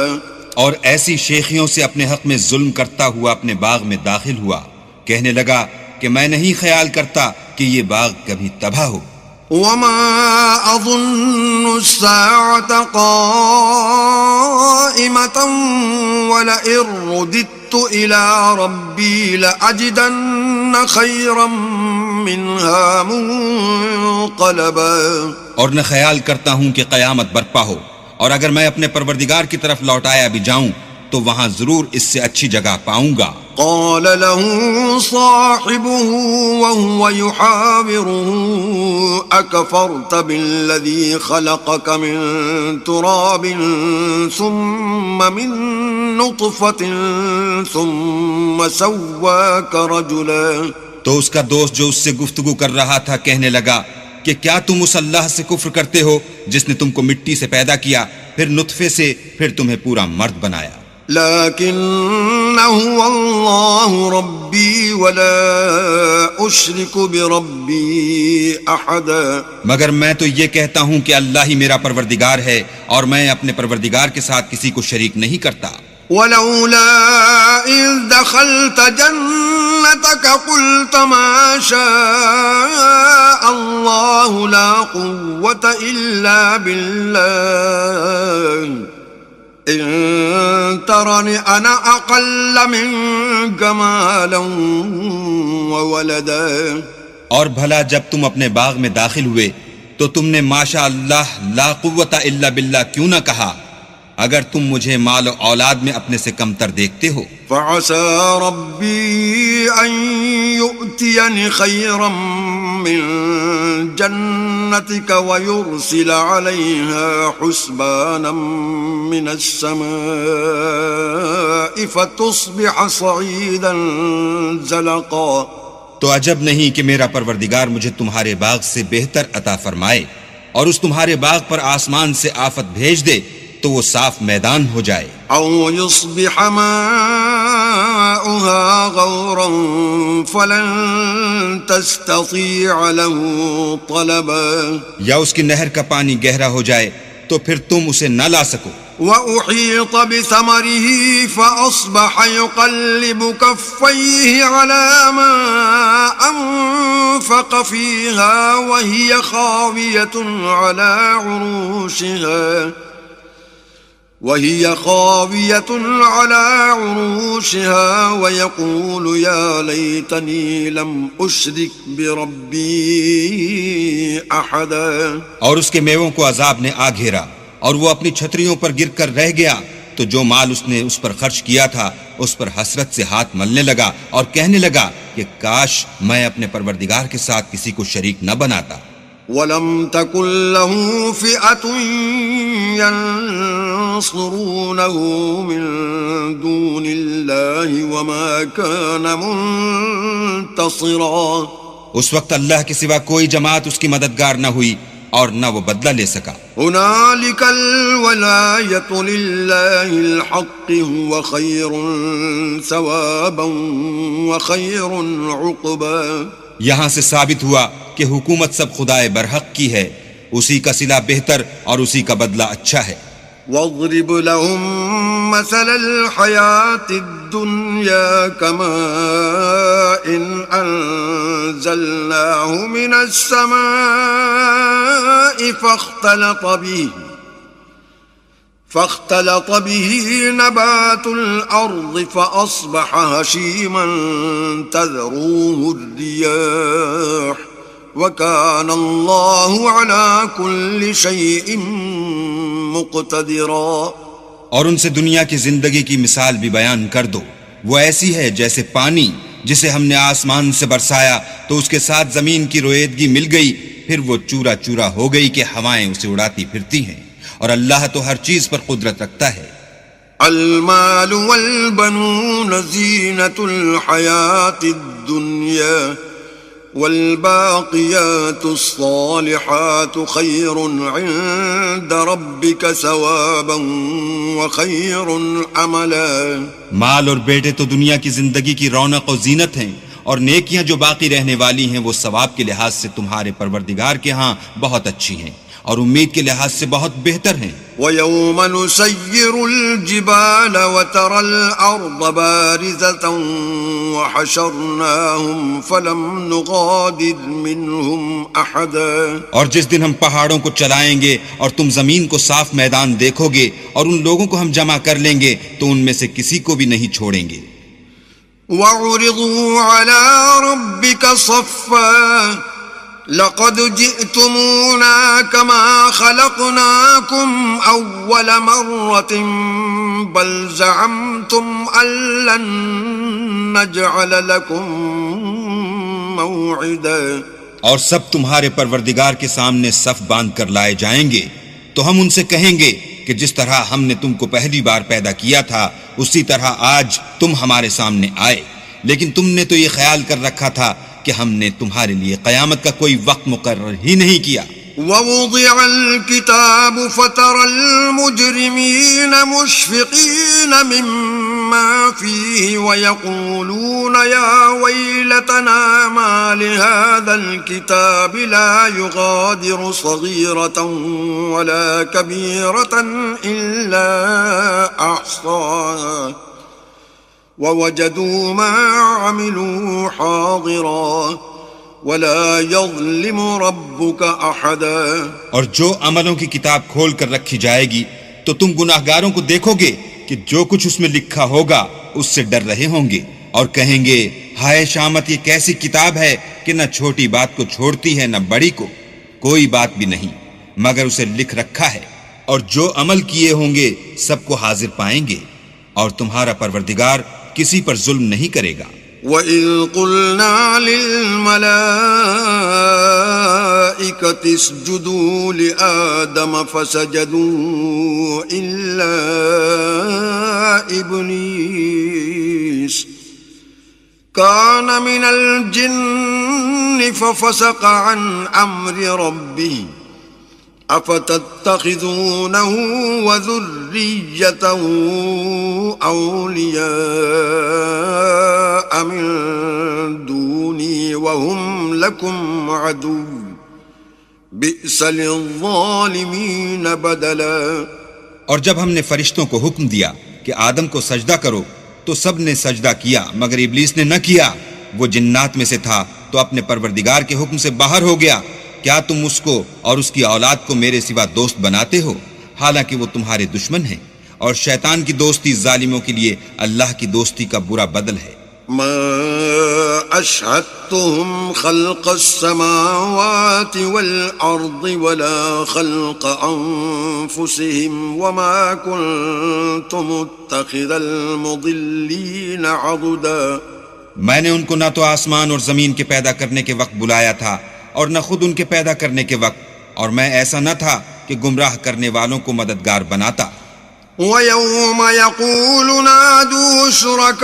اور ایسی شیخیوں سے اپنے حق میں ظلم کرتا ہوا اپنے باغ میں داخل ہوا، کہنے لگا کہ میں نہیں خیال کرتا کہ یہ باغ کبھی تباہ ہو۔ وما أظن الساعة قائمة ولئن رددت إلى ربي لأجدن خيرا منها منقلبا۔ اور نہ خیال کرتا ہوں کہ قیامت برپا ہو، اور اگر میں اپنے پروردگار کی طرف لوٹایا بھی جاؤں تو وہاں ضرور اس سے اچھی جگہ پاؤں گا۔ قال له صاحبه وهو يحاوره أكفرت بالذي خلقك من تراب ثم من نطفة ثم سواك رجلا۔ تو اس کا دوست جو اس سے گفتگو کر رہا تھا کہنے لگا کہ کیا تم اس اللہ سے کفر کرتے ہو جس نے تم کو مٹی سے پیدا کیا، پھر نطفے سے، پھر تمہیں پورا مرد بنایا۔ لكن هو الله ربي ولا أشرك بربي أحدا۔ مگر میں تو یہ کہتا ہوں کہ اللہ ہی میرا پروردگار ہے، اور میں اپنے پروردگار کے ساتھ کسی کو شریک نہیں کرتا۔ ولولا إذ دخلت جنتك قلت ما شاء الله لا قوة إلا بالله إن ترني أنا أقل منك مالا وولدا۔ اور بھلا جب تم اپنے باغ میں داخل ہوئے تو تم نے ماشاء اللہ لا قوت الا باللہ کیوں نہ کہا، اگر تم مجھے مال و اولاد میں اپنے سے کمتر دیکھتے ہو۔ فعسى ربي أن يؤتيني خيرا من جنتك ويرسل عليها حسبانا من السماء فتصبح صعيدا زلقا۔ تو عجب نہیں کہ میرا پروردگار مجھے تمہارے باغ سے بہتر عطا فرمائے، اور اس تمہارے باغ پر آسمان سے آفت بھیج دے تو وہ صاف میدان ہو جائے۔ أو يصبح ماؤها غورا فلن تستطيع له طلبا۔ یا اس کی نہر کا پانی گہرا ہو جائے تو پھر تم اسے نہ لا سکو۔ وأحيط بثمره فأصبح يقلب كفيه على ما أنفق فيها وهي خاوية على عروشها ويقول يا ليتني لم أشرك بربي أحدا۔ اور اس کے میووں کو عذاب نے آ گھیرا، اور وہ اپنی چھتریوں پر گر کر رہ گیا، تو جو مال اس نے اس پر خرچ کیا تھا اس پر حسرت سے ہاتھ ملنے لگا اور کہنے لگا کہ کاش میں اپنے پروردگار کے ساتھ کسی کو شریک نہ بناتا۔ ولم تكن له فئة ينصرونه من دون الله وما كان منتصرا۔ اس وقت اللہ کے سوا کوئی جماعت اس کی مددگار نہ ہوئی اور نہ وہ بدلہ لے سکا۔ هنالك الولاية لله الحق هو خير ثوابا وخير عقبا۔ یہاں سے ثابت ہوا کہ حکومت سب خدائے برحق کی ہے، اسی کا صلہ بہتر اور اسی کا بدلہ اچھا ہے۔ واضرب لهم مثل الحياة الدنيا كماء أنزلناه من السماء فاختلط به نبات الأرض فأصبح هشيما تذروه الرياح وكان الله على كل شيء مقتدرا. اور ان سے دنیا کی زندگی کی مثال بھی بیان کر دو. وہ ایسی ہے جیسے پانی جسے ہم نے آسمان سے برسایا تو اس کے ساتھ زمین کی رویدگی مل گئی، پھر وہ چورا چورا ہو گئی کہ ہوائیں اسے اڑاتی پھرتی ہیں، اور اللہ تو ہر چیز پر قدرت رکھتا ہے. المال والبنون زينة الحياة الدنيا والباقيات الصالحات خير عند ربك ثوابا وخير عملا. مال اور بیٹے تو دنیا کی زندگی کی رونق و زینت ہیں، اور نیکیاں جو باقی رہنے والی ہیں وہ ثواب کے لحاظ سے تمہارے پروردگار کے ہاں بہت اچھی ہیں اور امید کے لحاظ سے بہت بہتر ہیں. وَيَوْمَ نُسَيِّرُ الْجِبَالَ وَتَرَى الْأَرْضَ بَارِزَةً وَحَشَرْنَاهُمْ فَلَمْ نُغَادِرْ مِنْهُمْ أَحَدًا. اور جس دن ہم پہاڑوں کو چلائیں گے اور تم زمین کو صاف میدان دیکھو گے اور ان لوگوں کو ہم جمع کر لیں گے تو ان میں سے کسی کو بھی نہیں چھوڑیں گے. وَعُرِضُوا عَلَى رَبِّكَ صَفًّا لقد جئتمونا كما خلقناكم أول مرة بل زعمتم أن لن نجعل لكم موعدا. اور سب تمہارے پروردگار کے سامنے صف باندھ کر لائے جائیں گے تو ہم ان سے کہیں گے کہ جس طرح ہم نے تم کو پہلی بار پیدا کیا تھا اسی طرح آج تم ہمارے سامنے آئے، لیکن تم نے تو یہ خیال کر رکھا تھا کہ ہم نے تمہارے لیے قیامت کا کوئی وقت مقرر ہی نہیں کیا. ووضع الكتاب فترى المجرمين مشفقين مما فيه ويقولون يا ويلتنا ما لهذا الكتاب لا يغادر صغيرة ولا كبيرة إلا أحصاها ووجدوا ما عملوا حاضرا ولا يظلم ربك احدا. اور جو عملوں کی کتاب کھول کر رکھی جائے گی تو تم گناہگاروں کو دیکھو گے کہ جو کچھ اس میں لکھا ہوگا اس سے ڈر رہے ہوں گے اور کہیں گے ہائے شامت، یہ کیسی کتاب ہے کہ نہ چھوٹی بات کو چھوڑتی ہے نہ بڑی کو، کوئی بات بھی نہیں مگر اسے لکھ رکھا ہے، اور جو عمل کیے ہوں گے سب کو حاضر پائیں گے، اور تمہارا پروردگار کسی پر ظلم نہیں کرے گا. وَإِذْ قُلْنَا لِلْمَلَائِكَةِ اسْجُدُوا لِآدَمَ فَسَجَدُوا إِلَّا إِبْلِيسَ كَانَ مِنَ الْجِنِّ فَفَسَقَ عَنْ أَمْرِ رَبِّهِ أَفَتَتَّخِذُونَهُ وَذُرِّيَّتَهُ أَوْلِيَاءَ مِن دُونِي وَهُمْ لَكُمْ عَدُوٌّ بِئْسَ لِلظَّالِمِينَ بَدَلًا. اور جب ہم نے فرشتوں کو حکم دیا کہ آدم کو سجدہ کرو تو سب نے سجدہ کیا مگر ابلیس نے نہ کیا، وہ جنات میں سے تھا تو اپنے پروردگار کے حکم سے باہر ہو گیا. کیا تم اس کو اور اس کی اولاد کو میرے سوا دوست بناتے ہو حالانکہ وہ تمہارے دشمن ہیں، اور شیطان کی دوستی ظالموں کے لیے اللہ کی دوستی کا برا بدل ہے. ما أشهدتهم خلق السماوات والأرض ولا خلق أنفسهم وما كنت متخذ المضلين عضدا. میں نے ان کو نہ تو آسمان اور زمین کے پیدا کرنے کے وقت بلایا تھا اور نہ خود ان کے پیدا کرنے کے وقت، اور میں ایسا نہ تھا کہ گمراہ کرنے والوں کو مددگار بناتا. وَيَوْمَ يَقُولُ نَادُوا شُرَكَائِيَ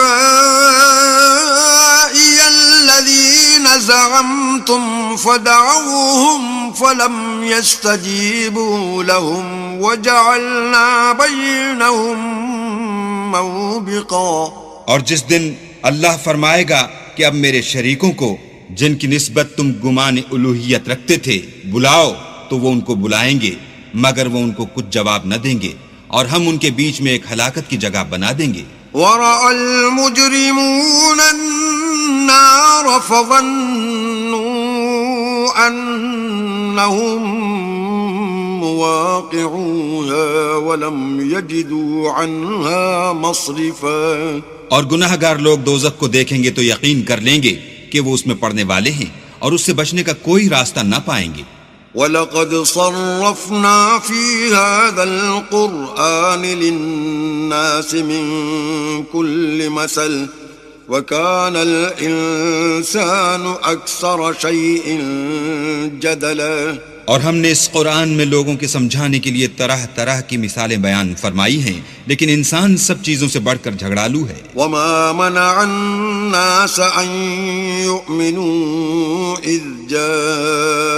الَّذِينَ زَعَمْتُمْ فَدَعَوْهُمْ فَلَمْ يَسْتَجِيبُوا لَهُمْ وَجَعَلْنَا بَيْنَهُمْ مَوْبِقًا. اور جس دن اللہ فرمائے گا کہ اب میرے شریکوں کو جن کی نسبت تم گمان الوہیت رکھتے تھے بلاؤ، تو وہ ان کو بلائیں گے مگر وہ ان کو کچھ جواب نہ دیں گے، اور ہم ان کے بیچ میں ایک ہلاکت کی جگہ بنا دیں گے. وَرَأَى الْمُجْرِمُونَ النَّارَ فَظَنُّوا أَنَّهُمْ مُوَاقِعُوهَا وَلَمْ يَجِدُوا عَنْهَا مَصْرِفًا. اور گناہگار لوگ دوزخ کو دیکھیں گے تو یقین کر لیں گے کہ وہ اس میں پڑنے والے ہیں، اور اس سے بچنے کا کوئی راستہ نہ پائیں گے. وَلَقَدْ صَرَّفْنَا فِي هَذَا الْقُرْآنِ لِلنَّاسِ مِنْ كُلِّ مَثَلٍ وَكَانَ الْإِنسَانُ أَكْثَرَ شَيْءٍ جَدَلًا. اور ہم نے اس قرآن میں لوگوں کے سمجھانے کے لیے طرح طرح کی مثالیں بیان فرمائی ہیں، لیکن انسان سب چیزوں سے بڑھ کر جھگڑالو ہے. وَمَا مَنَعَ النَّاسَ أَن يُؤْمِنُوا إِذْ جَاءَهُمُ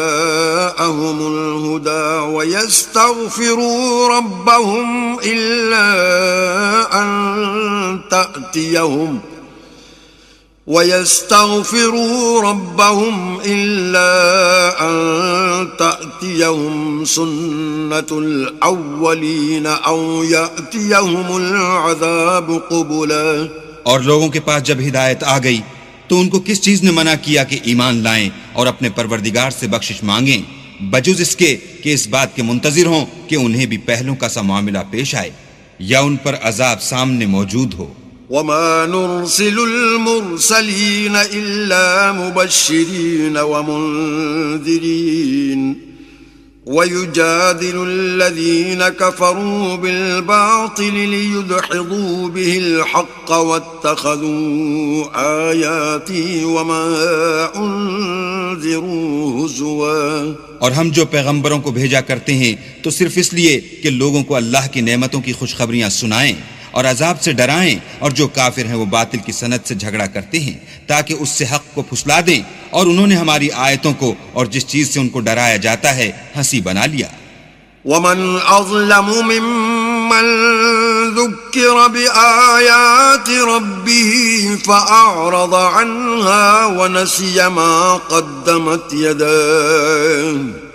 الْهُدَى وَيَسْتَغْفِرُوا رَبَّهُمْ إِلَّا أَن تَأْتِيَهُمْ سُنَّةُ الْأَوَّلِينَ أَوْ يَأْتِيَهُمُ الْعَذَابُ قُبُلًا. اور لوگوں کے پاس جب ہدایت آ گئی تو ان کو کس چیز نے منع کیا کہ ایمان لائیں اور اپنے پروردگار سے بخشش مانگیں، بجز اس کے کہ اس بات کے منتظر ہوں کہ انہیں بھی پہلوں کا سا معاملہ پیش آئے یا ان پر عذاب سامنے موجود ہو. وَمَا نُرْسِلُ الْمُرْسَلِينَ إِلَّا مُبَشِّرِينَ وَمُنذِرِينَ وَيُجَادِلُ الَّذِينَ كَفَرُوا بِالْبَاطِلِ لِيُدْحِضُوا بِهِ الْحَقَّ وَاتَّخَذُوا آيَاتِي وَمَا أُنذِرُوا هُزُوًا. اور ہم جو پیغمبروں کو بھیجا کرتے ہیں تو صرف اس لیے کہ لوگوں کو اللہ کی نعمتوں کی خوشخبریاں سنائیں اور عذاب سے ڈرائیں، اور جو کافر ہیں وہ باطل کی سند سے جھگڑا کرتے ہیں تاکہ اس سے حق کو پھسلا دیں، اور انہوں نے ہماری آیتوں کو اور جس چیز سے ان کو ڈرایا جاتا ہے ہنسی بنا لیا. وَمَنْ أَظْلَمُ مِمَّنْ ذُكِّرَ بِآيَاتِ رَبِّهِ فَأَعْرَضَ عَنْهَا وَنَسِيَ مَا قَدَّمَتْ يَدَاهُ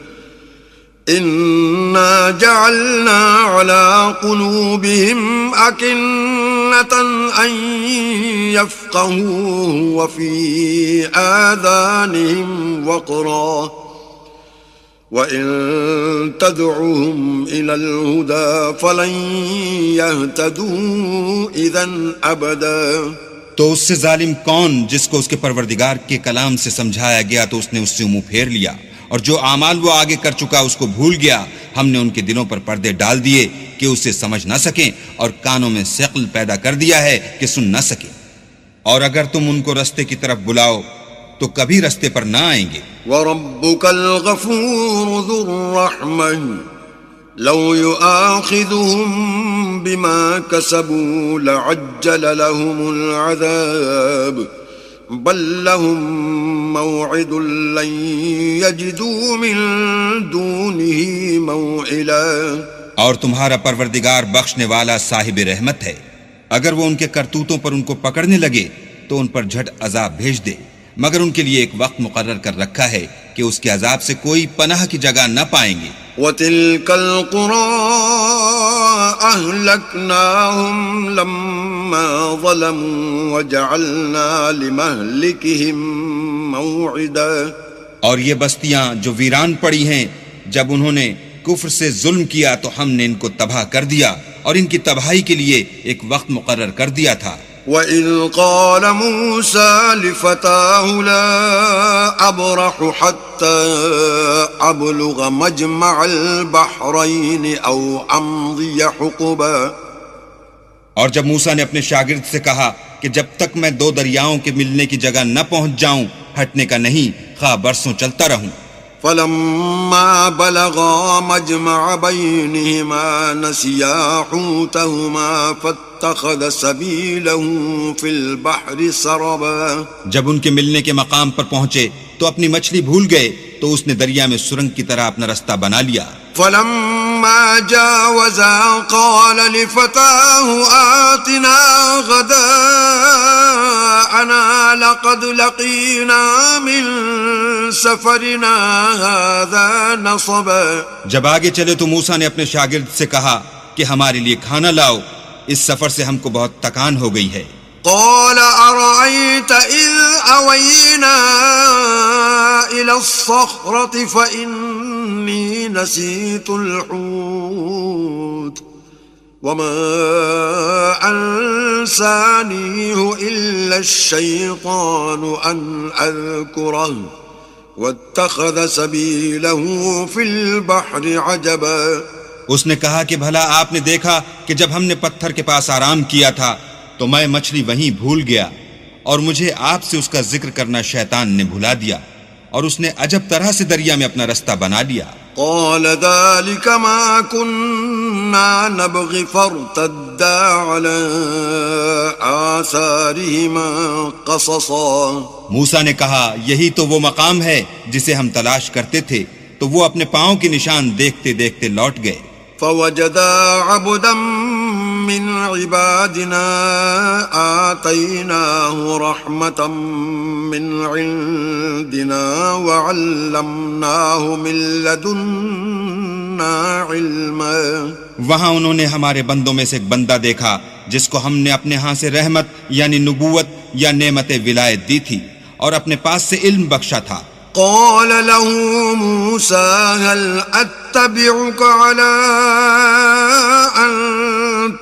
إِنَّا جَعَلْنَا عَلَى قُلُوبِهِمْ أَكِنَّةً أَن يَفْقَهُوهُ وَفِي آذَانِهِمْ وَقْرًا وَإِن تَدْعُهُمْ إِلَى الْهُدَى فَلَن يَهْتَدُوا إِذًا أَبَدًا. تو اس سے ظالم کون جس کو اس کے پروردگار کے کلام سے سمجھایا گیا تو اس نے اس سے منہ پھیر لیا، اور جو اعمال وہ آگے کر چکا اس کو بھول گیا. ہم نے ان کے دلوں پر پردے ڈال دیے کہ اسے سمجھ نہ سکیں، اور کانوں میں ثقل پیدا کر دیا ہے کہ سن نہ سکیں. اور اگر تم ان کو رستے کی طرف بلاؤ تو کبھی رستے پر نہ آئیں گے. وَرَبُّكَ الْغَفُورُ ذُو الرَّحْمَةِ لَوْ يُؤَاخِذُهُم بِمَا كَسَبُوا لَعَجَّلَ لَهُمُ الْعَذَابَ بَل لَّهُم مَّوْعِدٌ لَّن يَجِدُوا مِن دُونِهِ مَوْعِلًا. اور تمہارا پروردگار بخشنے والا صاحب رحمت ہے، اگر وہ ان کے کرتوتوں پر ان کو پکڑنے لگے تو ان پر جھٹ عذاب بھیج دے، مگر ان کے لیے ایک وقت مقرر کر رکھا ہے کہ اس کے عذاب سے کوئی پناہ کی جگہ نہ پائیں گے. وَتِلْكَ الْقُرَىٰ أَهْلَكْنَاهُمْ لَمَّا ظَلَمُوا وَجَعَلْنَا لِمَهْلِكِهِمْ مَوْعِدًا. اور یہ بستیاں جو ویران پڑی ہیں جب انہوں نے کفر سے ظلم کیا تو ہم نے ان کو تباہ کر دیا، اور ان کی تباہی کے لیے ایک وقت مقرر کر دیا تھا. وَإِذْ قَالَ مُوسَى لِفَتَاهُ لَا أَبْرَحُ حَتَّى أَبْلُغَ مَجْمَعَ الْبَحْرَيْنِ أَوْ أَمْضِيَ حُقُبًا. اور جب موسیٰ نے اپنے شاگرد سے کہا کہ جب تک میں دو دریاؤں کے ملنے کی جگہ نہ پہنچ جاؤں ہٹنے کا نہیں، خواہ برسوں چلتا رہوں. فَلَمَّا بَلَغَا مَجْمَعَ بَيْنِهِمَا نَسِيَا حُوتَهُمَا فَاتَّخَذَ سَبِيلَهُ فِي الْبَحْرِ سَرَبًا. جب ان کے ملنے کے مقام پر پہنچے تو اپنی مچھلی بھول گئے تو اس نے دریا میں سرنگ کی طرح اپنا رستہ بنا لیا. فَلَمَّا جَاوَزَا قَالَ لِفَتَاهُ آتِنَا غَدَاءَنَا لَقَدْ لَقِينَا مِن سَفَرِنَا هَذَا نَصَبًا. جب آگے چلے تو موسیٰ نے اپنے شاگرد سے کہا کہ ہمارے لیے کھانا لاؤ، اس سفر سے ہم کو بہت تکان ہو گئی ہے. قال أرأيت إذ أوينا إلى الصخرة فإني نسيت الحوت وما أنسانيه إلا الشيطان أن أذكره واتخذ سبيله في البحر عجبا اس نے کہا کہ بھلا آپ نے دیکھا کہ جب ہم نے پتھر کے پاس آرام کیا تھا تو میں مچھلی وہیں بھول گیا، اور مجھے آپ سے اس کا ذکر کرنا شیطان نے بھلا دیا، اور اس نے عجب طرح سے دریا میں اپنا رستہ بنا لیا۔ قال ذلك ما كنا نبغي فارتدا على آثارهما قصصا موسیٰ نے کہا یہی تو وہ مقام ہے جسے ہم تلاش کرتے تھے، تو وہ اپنے پاؤں کے نشان دیکھتے دیکھتے لوٹ گئے۔ فوجدا عبدا من عبادنا آتيناه رحمة من عندنا وعلمناه من لدنا علما۔ وہاں انہوں نے ہمارے بندوں میں سے ایک بندہ دیکھا جس کو ہم نے اپنے ہاں سے رحمت یعنی نبوت یا نعمت ولایت دی تھی اور اپنے پاس سے علم بخشا تھا۔ قال له موسى هل أتبعك على أن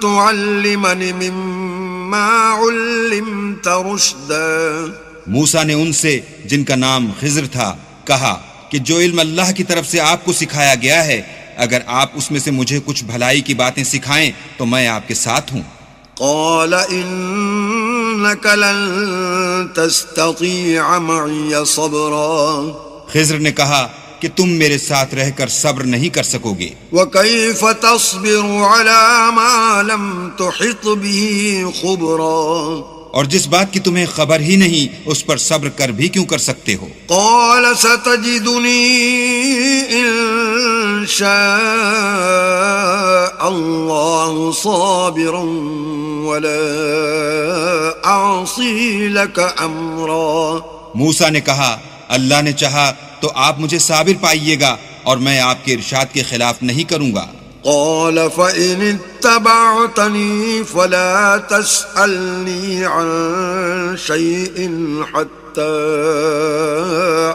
تعلمني مما علمت رشدا۔ موسیٰ نے ان سے جن کا نام خضر تھا کہا کہ جو علم اللہ کی طرف سے آپ کو سکھایا گیا ہے، اگر آپ اس میں سے مجھے کچھ بھلائی کی باتیں سکھائیں تو میں آپ کے ساتھ ہوں۔ قال إنك لن تستطيع معي صبرا۔ خضر نے کہا کہ تم میرے ساتھ رہ کر صبر نہیں کر سکو گے۔ وكيف تصبر على ما لم تحط به خبرا۔ اور جس بات کی تمہیں خبر ہی نہیں اس پر صبر کر بھی کیوں کر سکتے ہو؟ قال ستجدني إن شاء الله صابرا ولا أعصي لك أمرا۔ موسیٰ نے کہا اللہ نے چاہا تو آپ مجھے صابر پائیے گا اور میں آپ کے ارشاد کے خلاف نہیں کروں گا۔ قال فإن اتبعتني فلا تسألني عن شيء حتى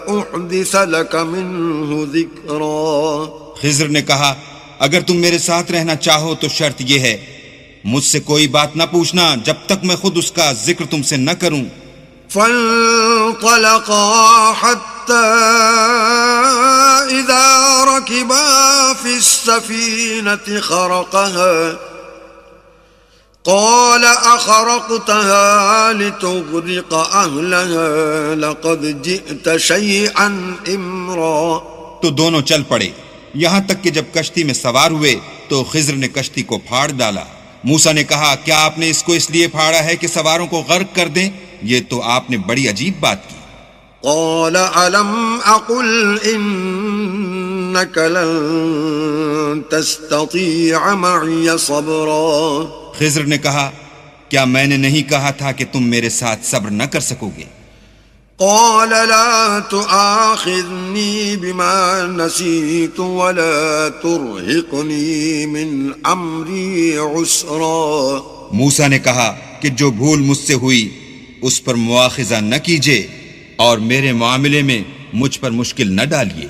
أحدث لك منه ذكرا۔ خضر نے کہا اگر تم میرے ساتھ رہنا چاہو تو شرط یہ ہے مجھ سے کوئی بات نہ پوچھنا جب تک میں خود اس کا ذکر تم سے نہ کروں۔ فانطلقا حتى إذا ركبا في السفينة خرقها قال أخرقتها لتغرق أهلها لقد جئت شيئا إمرا۔ تو دونوں چل پڑے یہاں تک کہ جب کشتی میں سوار ہوئے تو خضر نے کشتی کو پھاڑ ڈالا۔ موسیٰ نے کہا کیا آپ نے اس کو اس لیے پھاڑا ہے کہ سواروں کو غرق کر دیں؟ یہ تو آپ نے بڑی عجیب بات کی۔ قال ألم أقل إنك لن تستطيع معي صبرا۔ خضر نے کہا کیا میں نے نہیں کہا تھا کہ تم میرے ساتھ صبر نہ کر سکو گے؟ قال لا تؤاخذني بما نسيت ولا ترهقني من أمري عسرا۔ موسیٰ نے کہا کہ جو بھول مجھ سے ہوئی اس پر مواخذہ نہ کیجیے اور میرے معاملے میں مجھ پر مشکل نہ ڈالیے۔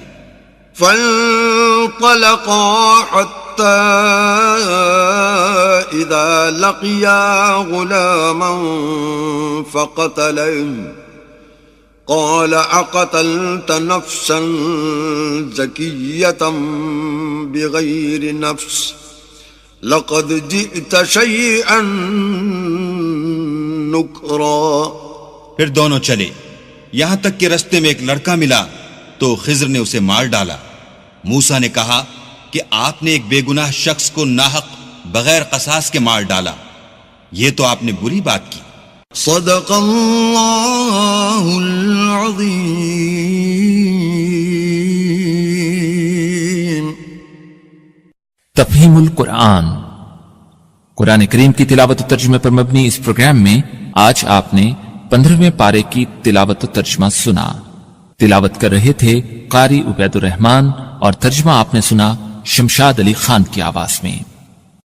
فانطلقا حتى إذا لقيا غلاما فقتله قال أقتلت نفسا زكية بغير نفس لقد جئت شيئا نكرا۔ پھر دونوں چلے یہاں تک کہ رستے میں ایک لڑکا ملا تو خضر نے اسے مار ڈالا۔ موسیٰ نے کہا کہ آپ نے ایک بے گناہ شخص کو ناحق بغیر قصاص کے مار ڈالا، یہ تو آپ نے بری بات کی۔ صدق اللہ العظیم۔ تفہیم القرآن، قرآن کریم کی تلاوت و ترجمے پر مبنی اس پروگرام میں آج آپ نے 15ویں پارے کی تلاوت و ترجمہ سنا۔ تلاوت کر رہے تھے قاری عبید الرحمان اور ترجمہ آپ نے سنا شمشاد علی خان کی آواز میں۔